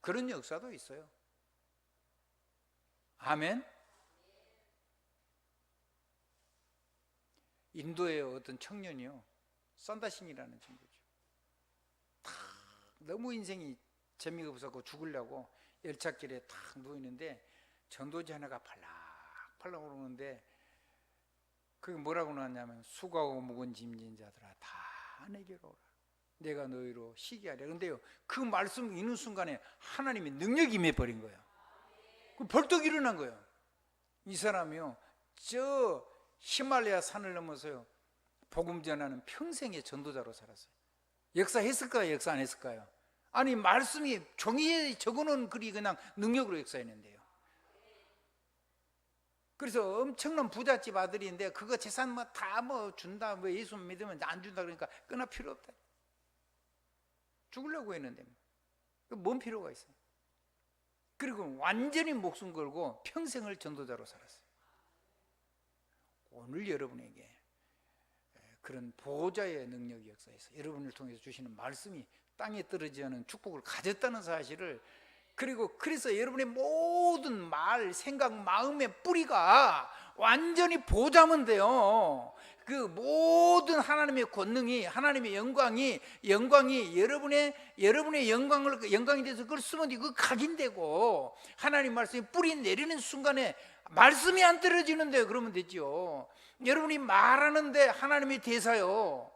그런 역사도 있어요. 아멘. 인도의 어떤 청년이요, 산다신이라는 친구죠. 너무 인생이 재미가 없었고 죽으려고 열차길에 탁 누워있는데 전도지 하나가 팔락팔락 오르는데, 그게 뭐라고 나왔냐면, 수고하고 무거운 짐진 자들아 다 내게로 오라, 내가 너희로 쉬게 하랴. 근데요, 그 말씀 읽는 순간에 하나님의 능력이 임해버린 거예요. 벌떡 일어난 거예요. 이 사람이요, 저 히말라야 산을 넘어서요, 복음 전하는 평생의 전도자로 살았어요. 역사했을까요? 역사 안 했을까요? 아니, 말씀이 종이에 적어놓은 글이 그냥 능력으로 역사했는데요. 그래서 엄청난 부잣집 아들인데, 그거 재산 다 준다, 예수 믿으면 안 준다 그러니까 끊어, 필요 없다. 죽으려고 했는데 뭔 필요가 있어요? 그리고 완전히 목숨 걸고 평생을 전도자로 살았어요. 오늘 여러분에게 그런 보호자의 능력이 역사에서 여러분을 통해서 주시는 말씀이 땅에 떨어지지 않은 축복을 가졌다는 사실을, 그래서 여러분의 모든 말, 생각, 마음의 뿌리가 완전히 보호자면 돼요. 그 모든 하나님의 권능이, 하나님의 영광이 여러분의 영광이 돼서 그걸 쓰면 그 각인되고, 하나님 말씀이 뿌리 내리는 순간에 말씀이 안 떨어지는데 그러면 되죠. 여러분이 말하는데 하나님의 대사요,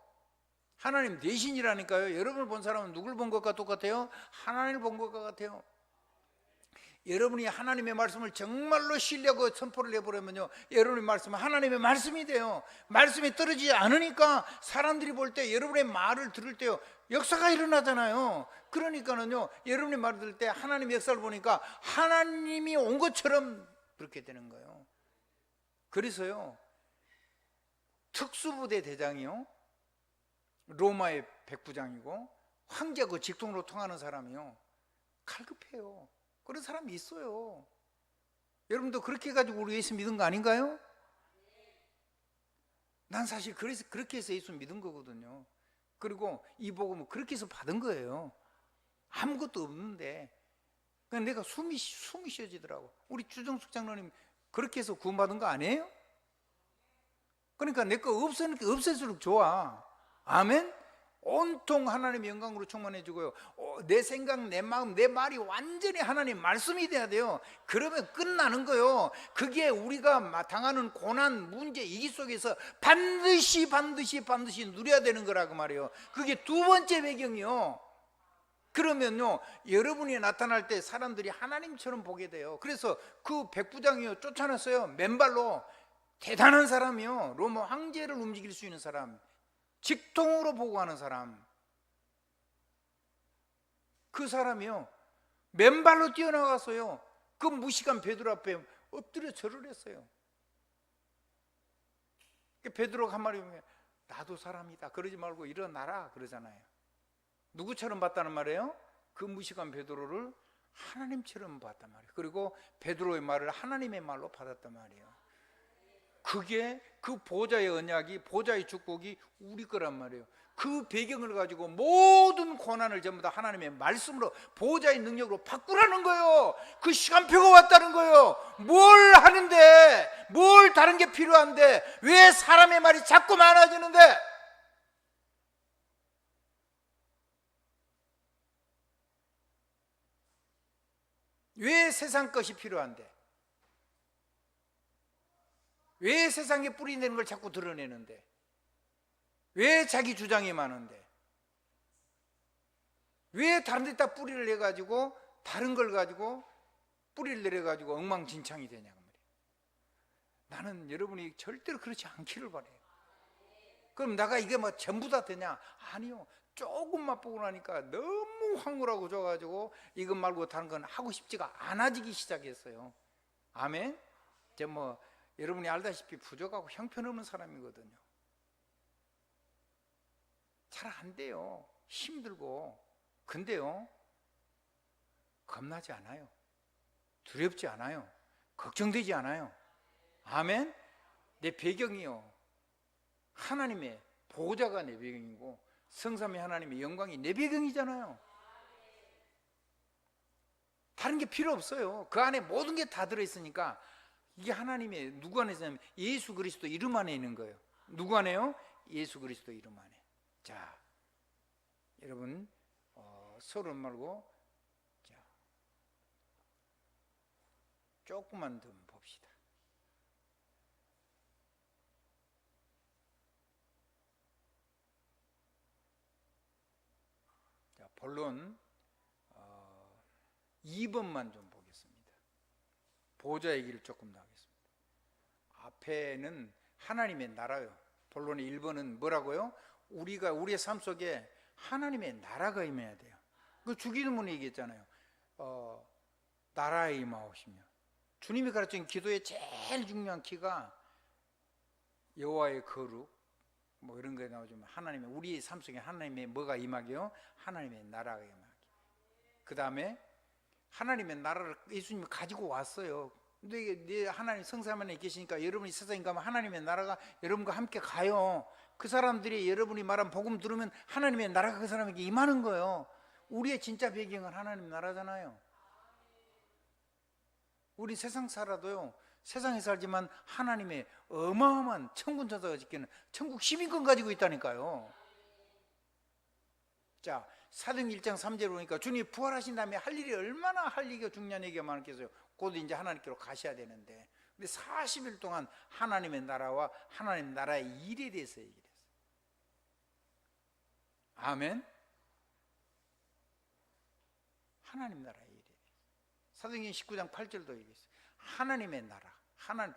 하나님 대신이라니까요. 여러분을 본 사람은 누굴 본 것과 똑같아요? 하나님을 본 것과 같아요. 여러분이 하나님의 말씀을 정말로 신뢰하고 선포를 해보려면요, 여러분의 말씀은 하나님의 말씀이 돼요. 말씀이 떨어지지 않으니까 사람들이 볼 때, 여러분의 말을 들을 때요, 역사가 일어나잖아요. 그러니까는요, 여러분의 말을 들을 때 하나님의 역사를 보니까 하나님이 온 것처럼 그렇게 되는 거예요. 그래서요, 특수부대 대장이요, 로마의 백부장이고 황제 그 직통으로 통하는 사람이요, 갈급해요. 그런 사람이 있어요. 여러분도 그렇게 해가지고 우리 예수 믿은 거 아닌가요? 난 사실 그렇게 해서 예수 믿은 거거든요. 그리고 이 복음은 그렇게 해서 받은 거예요. 아무것도 없는데 그냥 내가 숨이 쉬어지더라고. 우리 주정숙 장로님 그렇게 해서 구원받은 거 아니에요? 그러니까 내 거 없을수록 좋아. 아멘? 온통 하나님의 영광으로 충만해지고요, 내 생각, 내 마음, 내 말이 완전히 하나님 말씀이 돼야 돼요. 그러면 끝나는 거예요. 그게 우리가 당하는 고난, 문제, 이기 속에서 반드시 누려야 되는 거라고 말이에요. 그게 두 번째 배경이요. 그러면요, 여러분이 나타날 때 사람들이 하나님처럼 보게 돼요. 그래서 그 백부장이요, 쫓아냈어요. 맨발로. 대단한 사람이요, 로마 황제를 움직일 수 있는 사람, 직통으로 보고하는 사람, 그 사람이요, 맨발로 뛰어나가서요, 그 무식한 베드로 앞에 엎드려 절을 했어요. 베드로가 한 말이 보면, 나도 사람이다, 그러지 말고 일어나라 그러잖아요. 누구처럼 봤다는 말이에요? 그 무식한 베드로를 하나님처럼 봤단 말이에요. 그리고 베드로의 말을 하나님의 말로 받았단 말이에요. 그게 그 보좌의 언약이, 보좌의 축복이 우리 거란 말이에요. 그 배경을 가지고 모든 고난을 전부 다 하나님의 말씀으로, 보좌의 능력으로 바꾸라는 거예요. 그 시간표가 왔다는 거예요. 뭘 하는데, 뭘 다른 게 필요한데, 왜 사람의 말이 자꾸 많아지는데? 왜 세상 것이 필요한데? 왜 세상에 뿌리내는 걸 자꾸 드러내는데? 왜 자기 주장이 많은데? 왜 다른 데다 뿌리를 내가지고 다른 걸 가지고 뿌리를 내려가지고 엉망진창이 되냐고 말이에요. 나는 여러분이 절대로 그렇지 않기를 바라요. 그럼 내가 이게 뭐 전부 다 되냐? 아니요. 조금 맛보고 나니까 너무 황홀하고 좋아가지고 이것 말고 다른 건 하고 싶지가 않아지기 시작했어요. 아멘? 여러분이 알다시피 부족하고 형편없는 사람이거든요. 잘 안 돼요. 힘들고. 근데요, 겁나지 않아요. 두렵지 않아요. 걱정되지 않아요. 아멘? 내 배경이요, 하나님의 보호자가 내 배경이고 성삼위 하나님의 영광이 내 배경이잖아요. 다른 게 필요 없어요. 그 안에 모든 게 다 들어있으니까. 이게 하나님의, 누구 안에 있냐면 예수 그리스도 이름 안에 있는 거예요. 누구 안에요? 예수 그리스도 이름 안에. 자, 여러분, 서로 말고, 자, 조금만 더 봅시다. 자, 본론 2번만 좀 보겠습니다. 보호자 얘기를 조금 더 하겠습니다. 앞에는 하나님의 나라요. 본론의 1번은 뭐라고요? 우리의 삶 속에 하나님의 나라가 임해야 돼요. 그 주기도문에 얘기했잖아요. 나라에 임하오시며. 주님이 가르친 기도의 제일 중요한 키가 여호와의 거룩, 뭐 이런 거에 나오지만 하나님의, 우리의 삶 속에 하나님의 뭐가 임하게요? 하나님의 나라가 임하게. 그 다음에 하나님의 나라를 예수님이 가지고 왔어요. 근데 하나님 성삼 안에 계시니까 여러분이 세상에 가면 하나님의 나라가 여러분과 함께 가요. 그 사람들이 여러분이 말한 복음 들으면 하나님의 나라가 그 사람에게 임하는 거예요. 우리의 진짜 배경은 하나님 나라잖아요. 우리 세상 살아도요, 세상에 살지만 하나님의 어마어마한 천군 천사가 지키는 천국 시민권 가지고 있다니까요. 자, 사도행 1장 3절에 보니까 주님이 부활하신 다음에 할 일이 얼마나 할 일이 중요한 얘기가 많겠어요. 곧 이제 하나님께로 가셔야 되는데, 근데 40일 동안 하나님의 나라와 하나님 나라의 일에 대해서 얘기를 했어요. 아멘. 하나님 나라의 일에 대해서 사도행전 19장 8절도 얘기했어요. 하나님의 나라,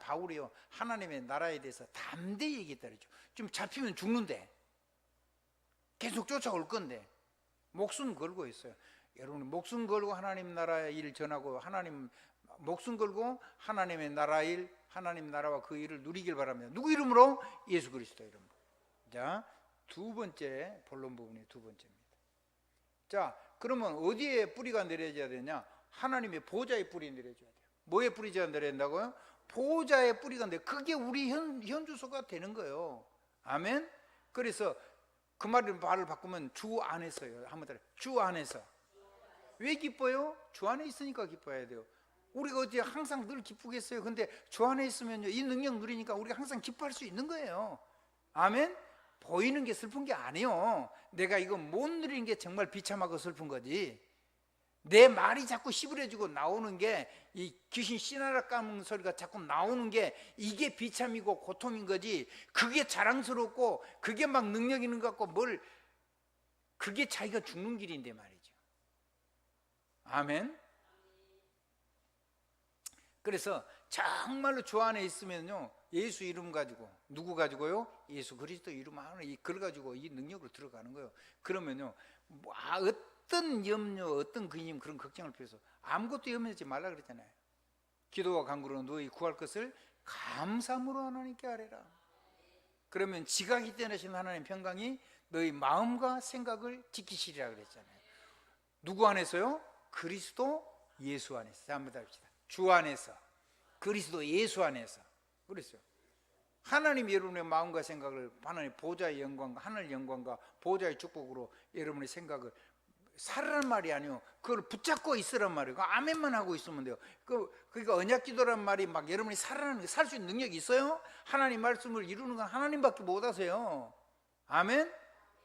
바울이요 하나님의 나라에 대해서 담대히 얘기했다죠. 좀 잡히면 죽는데 계속 쫓아올 건데 목숨 걸고 있어요. 여러분 목숨 걸고 하나님 나라의 일 전하고 목숨 걸고 하나님의 나라 일, 하나님 나라와 그 일을 누리길 바랍니다. 누구 이름으로? 예수 그리스도 이름으로. 자, 두 번째 본론 부분이 두 번째입니다. 자, 그러면 어디에 뿌리가 내려져야 되냐? 하나님의 보좌의 뿌리 내려줘야 돼요. 뭐의 뿌리가 내려진다고요? 보좌의 뿌리가 내려. 그게 우리 현주소가 되는 거예요. 아멘. 그래서 그 말을 바꾸면 주 안에서요. 한번 따라. 주 안에서. 왜 기뻐요? 주 안에 있으니까 기뻐야 돼요. 우리가 어디 항상 늘 기쁘겠어요? 근데 주 안에 있으면요, 이 능력 누리니까 우리가 항상 기뻐할 수 있는 거예요. 아멘. 보이는 게 슬픈 게 아니에요. 내가 이거 못 누리는 게 정말 비참하고 슬픈 거지. 내 말이 자꾸 시부려지고 나오는 게, 이 귀신 씨나라 까는 소리가 자꾸 나오는 게 이게 비참이고 고통인 거지. 그게 자랑스럽고 그게 막 능력 있는 것 같고 그게 자기가 죽는 길인데 말이죠. 아멘. 그래서 정말로 주 안에 있으면요, 예수 이름 가지고, 누구 가지고요? 예수 그리스도 이름 안에 그걸 가지고 이 능력으로 들어가는 거예요. 그러면요, 어떤 염려, 어떤 근심, 그런 걱정을 필요 없어. 아무것도 염려하지 말라 그랬잖아요. 기도와 간구로 너희 구할 것을 감사함으로 하나님께 아뢰라. 그러면 지각이 떠나신 하나님 평강이 너희 마음과 생각을 지키시리라 그랬잖아요. 누구 안에서요? 그리스도 예수 안에서. 자, 한번 합시다. 주 안에서, 그리스도 예수 안에서. 그랬어요. 하나님 여러분의 마음과 생각을, 하나님 보좌의 영광과 하늘 영광과 보좌의 축복으로 여러분의 생각을 살으란 말이 아니요, 그걸 붙잡고 있으란 말이에요. 아멘만 하고 있으면 돼요. 그러니까 언약기도란 말이 막 여러분이 살아나는, 살 수 있는 능력이 있어요? 하나님 말씀을 이루는 건 하나님밖에 못 하세요. 아멘.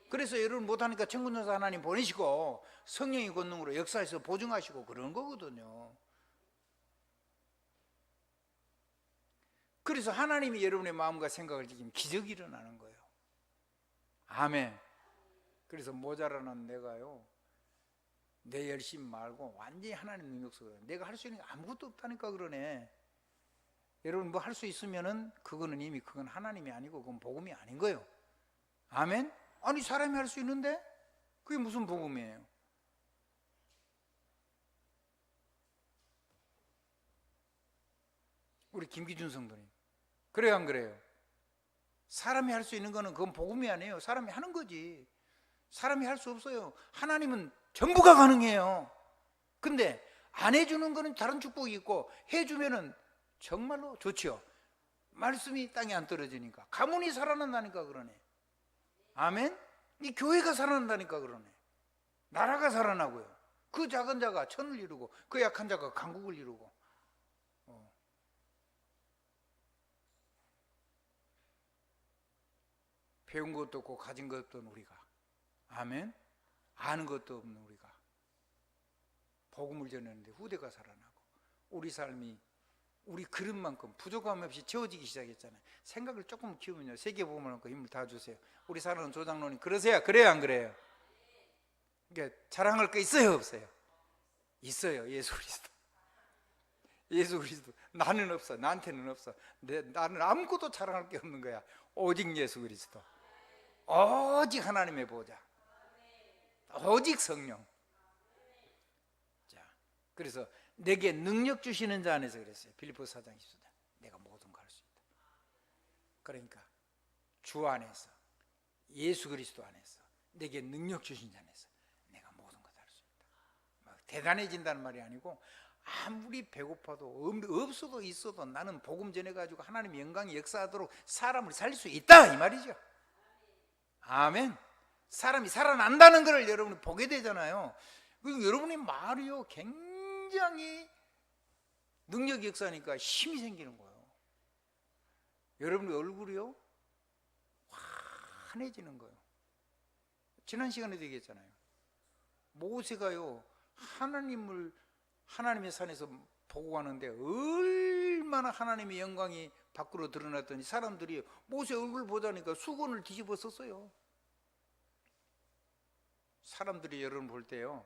그래서 여러분 못하니까 천군천사 하나님 보내시고 성령의 권능으로 역사에서 보증하시고 그런 거거든요. 그래서 하나님이 여러분의 마음과 생각을 지키면 기적이 일어나는 거예요. 아멘. 그래서 모자라는 내가요, 내 열심 말고 완전히 하나님 능력 속으로, 내가 할 수 있는 게 아무것도 없다니까 그러네. 여러분 뭐 할 수 있으면은 그거는 이미 그건 하나님이 아니고 그건 복음이 아닌 거예요. 아멘. 아니 사람이 할 수 있는데 그게 무슨 복음이에요? 우리 김기준 성도님, 그래요 안 그래요? 사람이 할 수 있는 거는 그건 복음이 아니에요. 사람이 하는 거지. 사람이 할 수 없어요. 하나님은 전부가 가능해요. 근데 안 해주는 거는 다른 축복이 있고, 해주면은 정말로 좋죠. 말씀이 땅에 안 떨어지니까, 가문이 살아난다니까 그러네. 아멘. 이 교회가 살아난다니까 그러네. 나라가 살아나고요. 그 작은 자가 천을 이루고 그 약한 자가 강국을 이루고. 배운 것도 없고 가진 것도 없는 우리가, 아멘, 아는 것도 없는 우리가 복음을 전했는데 후대가 살아나고, 우리 삶이 우리 그릇만큼 부족함 없이 채워지기 시작했잖아요. 생각을 조금 키우면요, 세계복음을 놓고 힘을 다 주세요. 우리 사랑하는 조장로님 그러세요? 그래요 안 그래요? 그러니까 자랑할 거 있어요 없어요? 있어요. 예수 그리스도. 예수 그리스도. 나는 없어. 나한테는 없어. 나는 아무것도 자랑할 게 없는 거야. 오직 예수 그리스도. 오직 하나님의 보좌, 오직 성령. 자, 그래서 내게 능력 주시는 자 안에서 그랬어요. 빌립보서 4장 24절. 내가 모든 걸 할 수 있다. 그러니까 주 안에서, 예수 그리스도 안에서, 내게 능력 주신 자 안에서 내가 모든 걸 할 수 있다. 막 대단해진다는 말이 아니고, 아무리 배고파도 없어도 있어도 나는 복음 전해가지고 하나님 영광이 역사하도록 사람을 살릴 수 있다, 이 말이죠. 아멘. 사람이 살아난다는 것을 여러분이 보게 되잖아요. 그리고 여러분의 말이요, 굉장히 능력이 역사하니까 힘이 생기는 거예요. 여러분의 얼굴이요, 환해지는 거예요. 지난 시간에도 얘기했잖아요. 모세가요, 하나님의 산에서 보고 가는데 얼마나 하나님의 영광이 밖으로 드러났더니 사람들이 모세 얼굴 보자니까 수건을 뒤집어 썼어요. 사람들이 여러분 볼 때요,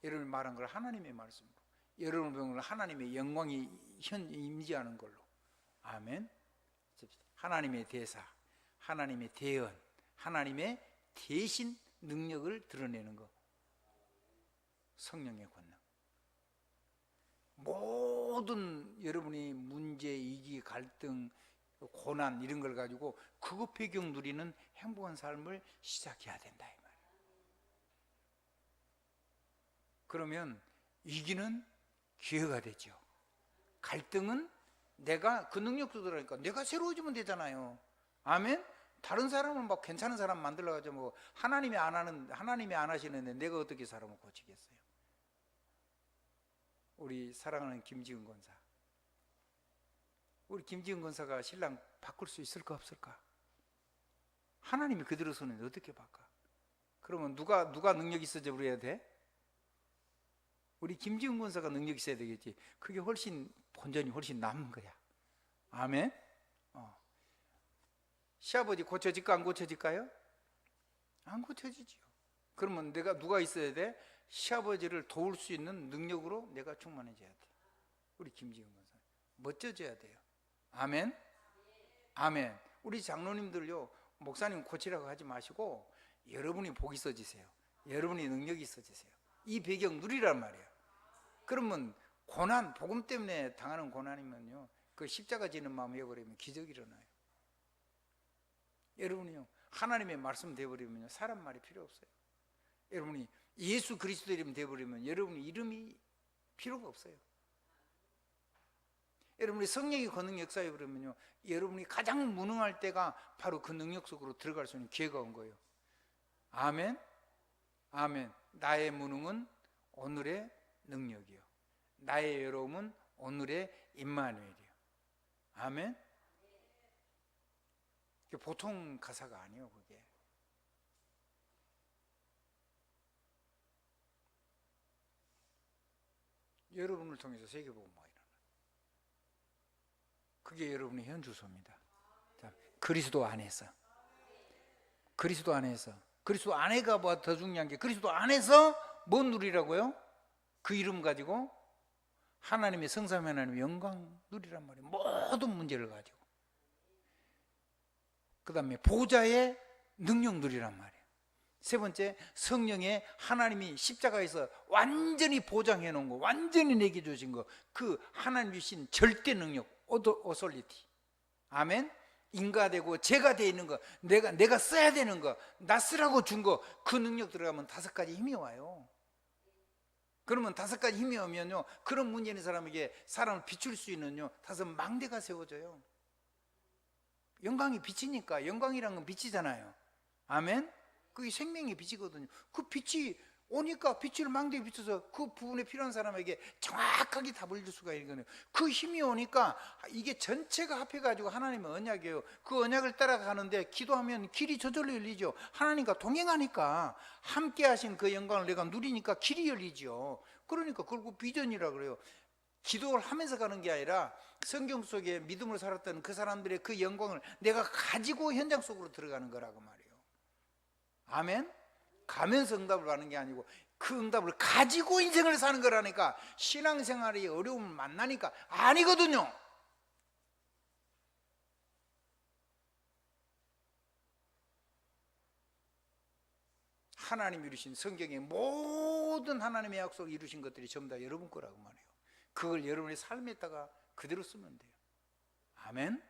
여러분이 말한 걸 하나님의 말씀으로, 여러분을 보면 하나님의 영광이 임재하는 걸로. 아멘. 하나님의 대사, 하나님의 대언, 하나님의 대신 능력을 드러내는 것. 성령의 권능. 모든 여러분이 문제, 위기, 갈등, 고난 이런 걸 가지고 그것 배경 누리는 행복한 삶을 시작해야 된다 이 말이에요. 그러면 위기는 기회가 되죠. 갈등은 내가 그 능력도 들으니까 내가 새로워지면 되잖아요. 아멘. 다른 사람은 막 괜찮은 사람 만들어가지고 뭐 하나님이 안 하시는데 내가 어떻게 사람을 고치겠어요? 우리 사랑하는 김지은 권사, 우리 김지은 권사가 신랑 바꿀 수 있을까 없을까? 하나님이 그대로 서는 어떻게 바꿔? 그러면 누가 능력 있어져 버려야 돼? 우리 김지은 권사가 능력 있어야 되겠지. 그게 훨씬 본전이 훨씬 남은 거야. 아멘. 시아버지 고쳐질까 안 고쳐질까요? 안 고쳐지지요. 그러면 누가 있어야 돼? 시아버지를 도울 수 있는 능력으로 내가 충만해져야 돼. 우리 김지은 권사 멋져져야 돼요. 아멘. 아멘. 우리 장로님들요, 목사님 고치라고 하지 마시고 여러분이 복이 있어지세요. 여러분이 능력이 있어지세요. 이 배경 누리란 말이에요. 그러면 고난, 복음 때문에 당하는 고난이면요, 그 십자가 지는 마음 해버리면 기적이 일어나요. 여러분이요, 하나님의 말씀 되어버리면 사람 말이 필요 없어요. 여러분이 예수 그리스도 이름 되어버리면 여러분이 이름이 필요가 없어요. 여러분이 성령의 권능 역사해 버리면요, 여러분이 가장 무능할 때가 바로 그 능력 속으로 들어갈 수 있는 기회가 온 거예요. 아멘. 아멘. 나의 무능은 오늘의 능력이요, 나의 외로움은 오늘의 임마누엘이요. 아멘. 보통 가사가 아니에요. 그게 여러분을 통해서 세계복음화가 일어나요. 그게 여러분의 현 주소입니다. 자, 그리스도 안에서, 그리스도 안에서, 그리스도 안에가 뭐 더 중요한 게, 그리스도 안에서 뭔 누리라고요? 그 이름 가지고 하나님의 성삼위 하나님의 영광 누리란 말이에요. 모든 문제를 가지고. 그 다음에 보좌의 능력 누리란 말이에요. 세 번째, 성령의 하나님이 십자가에서 완전히 보장해 놓은 거, 완전히 내게 주신 거, 그 하나님 주신 절대 능력, 오솔리티. 아멘. 인가되고 제가 되어 있는 거, 내가 써야 되는 거, 나 쓰라고 준 거, 그 능력 들어가면 5가지 힘이 와요. 그러면 5가지 힘이 오면요, 그런 문제 있는 사람에게 사람을 비출 수 있는요 5 망대가 세워져요. 영광이 빛이니까, 영광이란 건 빛이잖아요. 아멘. 그게 생명의 빛이거든요. 그 빛이 오니까 빛을 망대에 비춰서 그 부분에 필요한 사람에게 정확하게 답을 줄 수가 있거든요. 그 힘이 오니까 이게 전체가 합해가지고 하나님의 언약이에요. 그 언약을 따라가는데 기도하면 길이 저절로 열리죠. 하나님과 동행하니까, 함께 하신 그 영광을 내가 누리니까 길이 열리죠. 그러니까 그걸 비전이라고 그래요. 기도를 하면서 가는 게 아니라 성경 속에 믿음으로 살았던 그 사람들의 그 영광을 내가 가지고 현장 속으로 들어가는 거라고 말이에요. 아멘. 가면서 응답을 받는 게 아니고 그 응답을 가지고 인생을 사는 거라니까. 신앙생활이 어려움을 만나니까 아니거든요. 하나님이 이루신 성경의 모든 하나님의 약속을 이루신 것들이 전부 다 여러분 거라고 말해요. 그걸 여러분의 삶에다가 그대로 쓰면 돼요. 아멘.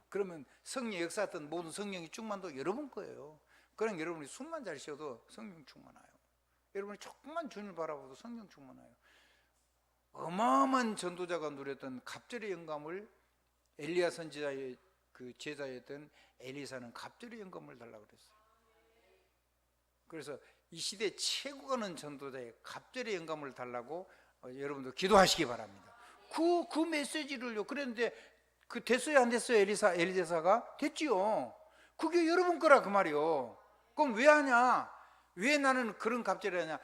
그러면 성령 역사했던 모든 성령의 충만도 여러분 거예요. 그럼 여러분이 숨만 잘 쉬어도 성령 충만해요. 여러분이 조금만 주님을 바라봐도 성령 충만해요. 어마어마한 전도자가 누렸던 갑절의 영감을, 엘리야 선지자의 그 제자였던 엘리사는 갑절의 영감을 달라고 그랬어요. 그래서 이 시대 최고 가는 전도자의 갑절의 영감을 달라고 여러분도 기도하시기 바랍니다. 그 메시지를요. 그랬는데 그 됐어요 안 됐어요? 엘리사가 됐지요. 그게 여러분 거라 그 말이요. 그럼 왜 하냐? 왜 나는 그런 갑절을 하냐?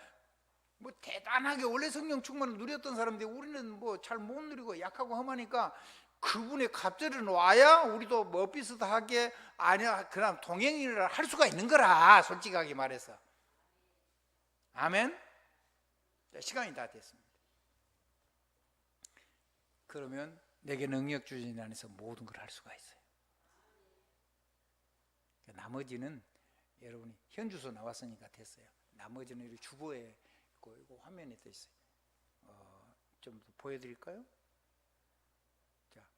뭐 대단하게 원래 성령 충만을 누렸던 사람인데 우리는 뭐 잘 못 누리고 약하고 험하니까 그분의 갑절은 와야 우리도 뭐 비슷하게 아니야 그냥 동행을 할 수가 있는 거라, 솔직하게 말해서. 아멘. 자, 시간이 다 됐습니다. 그러면 내게 능력 주신 안에서 모든 걸 할 수가 있어요. 나머지는 여러분이 현주소 나왔으니까 됐어요. 나머지는 이 주보에 있고 이거 화면에 떠 있어요. 좀 더 보여드릴까요? 자,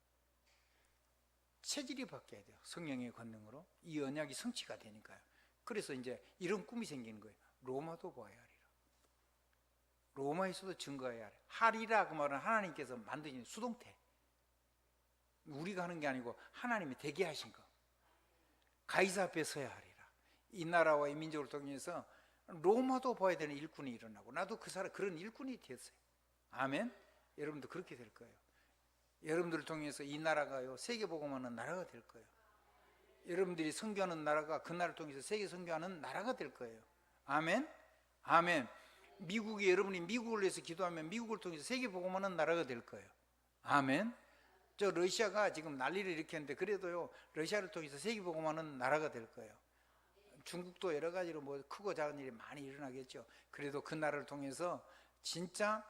체질이 바뀌어야 돼요. 성령의 권능으로 이 언약이 성취가 되니까요. 그래서 이제 이런 꿈이 생기는 거예요. 로마도 보아야 하리라. 로마에서도 증거해야 하리라. 하리라 그 말은 하나님께서 만드신 수동태. 우리가 하는 게 아니고 하나님이 되게 하신 거. 가이사 앞에 서야 하리라. 이 나라와 이 민족을 통해서 로마도 봐야 되는 일꾼이 일어나고 나도 그런 일꾼이 됐어요. 아멘. 여러분도 그렇게 될 거예요. 여러분들을 통해서 이 나라가요 세계 복음하는 나라가 될 거예요. 여러분들이 선교하는 나라가 그 나라를 통해서 세계 선교하는 나라가 될 거예요. 아멘. 아멘. 미국이 여러분이 미국을 위해서 기도하면 미국을 통해서 세계 복음하는 나라가 될 거예요. 아멘. 저 러시아가 지금 난리를 일으켰는데 그래도요 러시아를 통해서 세계 복음하는 나라가 될 거예요. 중국도 여러 가지로 뭐 크고 작은 일이 많이 일어나겠죠. 그래도 그 나라를 통해서 진짜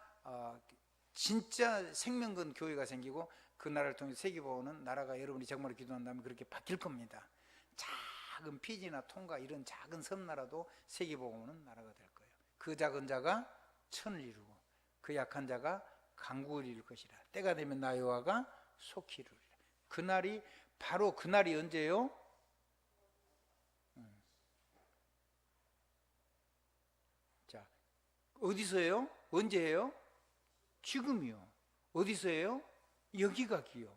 생명건 교회가 생기고 그 나라를 통해서 세계 복음하는 나라가 여러분이 정말 기도한다면 그렇게 바뀔 겁니다. 작은 피지나 통가 이런 작은 섬나라도 세계 복음하는 나라가 될 거예요. 그 작은 자가 천을 이루고 그 약한 자가 강국을 이룰 것이라. 때가 되면 나 여호와가 속히 이루리라. 그날이 바로 그날이 언제요? 자, 어디서요? 언제예요? 지금이요. 어디서예요? 여기가 기요.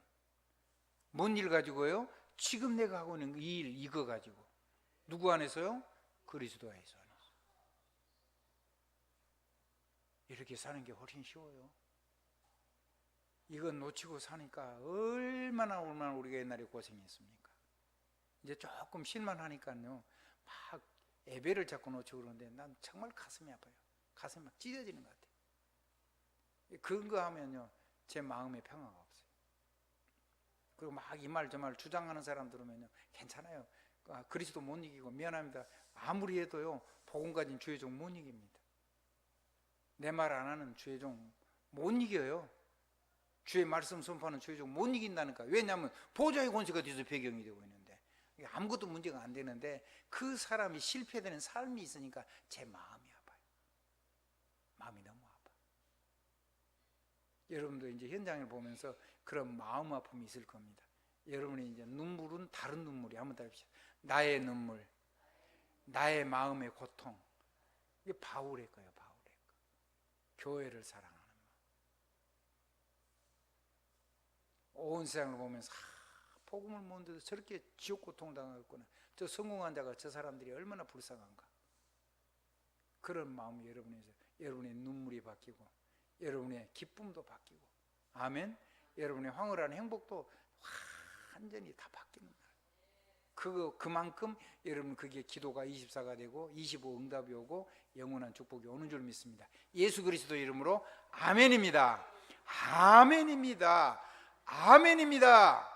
뭔 일 가지고요? 지금 내가 하고 있는 이 일 이거 가지고. 누구 안에서요? 그리스도 안에서. 이렇게 사는 게 훨씬 쉬워요. 이건 놓치고 사니까 얼마나 우리가 옛날에 고생했습니까? 이제 조금 실만하니까요 막 예배를 자꾸 놓치고 그러는데 난 정말 가슴이 아파요. 가슴이 막 찢어지는 것 같아요. 그거 하면요 제 마음에 평화가 없어요. 그리고 막 이 말 저 말 주장하는 사람 들으면요 괜찮아요. 그리스도 못 이기고 미안합니다. 아무리 해도요 복음 가진 주의 종 못 이깁니다. 내 말 안 하는 주의 종 못 이겨요. 주의 말씀 선포하는 주의 종 못 이긴다니까. 왜냐하면 보좌의 권세가 뒤에서 배경이 되고 있는데 아무것도 문제가 안 되는데 그 사람이 실패되는 삶이 있으니까 제 마음이 아파요. 마음이 너무 아파. 여러분도 이제 현장을 보면서 그런 마음 아픔이 있을 겁니다. 여러분이 이제 눈물은 다른 눈물이 한번 더 해봅시다. 나의 눈물, 나의 마음의 고통. 이게 바울의 거예요. 바울의 거. 교회를 사랑하는 마음. 온 세상을 보면서 복음을 모은데도 저렇게 지옥 고통 당하겠구나. 저 성공한 자가 저 사람들이 얼마나 불쌍한가. 그런 마음이 여러분의 눈물이 바뀌고 여러분의 기쁨도 바뀌고 아멘. 여러분의 황홀한 행복도 완전히 다 바뀌는 거예요. 그만큼 여러분 그게 기도가 24가 되고 25 응답이 오고 영원한 축복이 오는 줄 믿습니다. 예수 그리스도 이름으로 아멘입니다. 아멘입니다. 아멘입니다.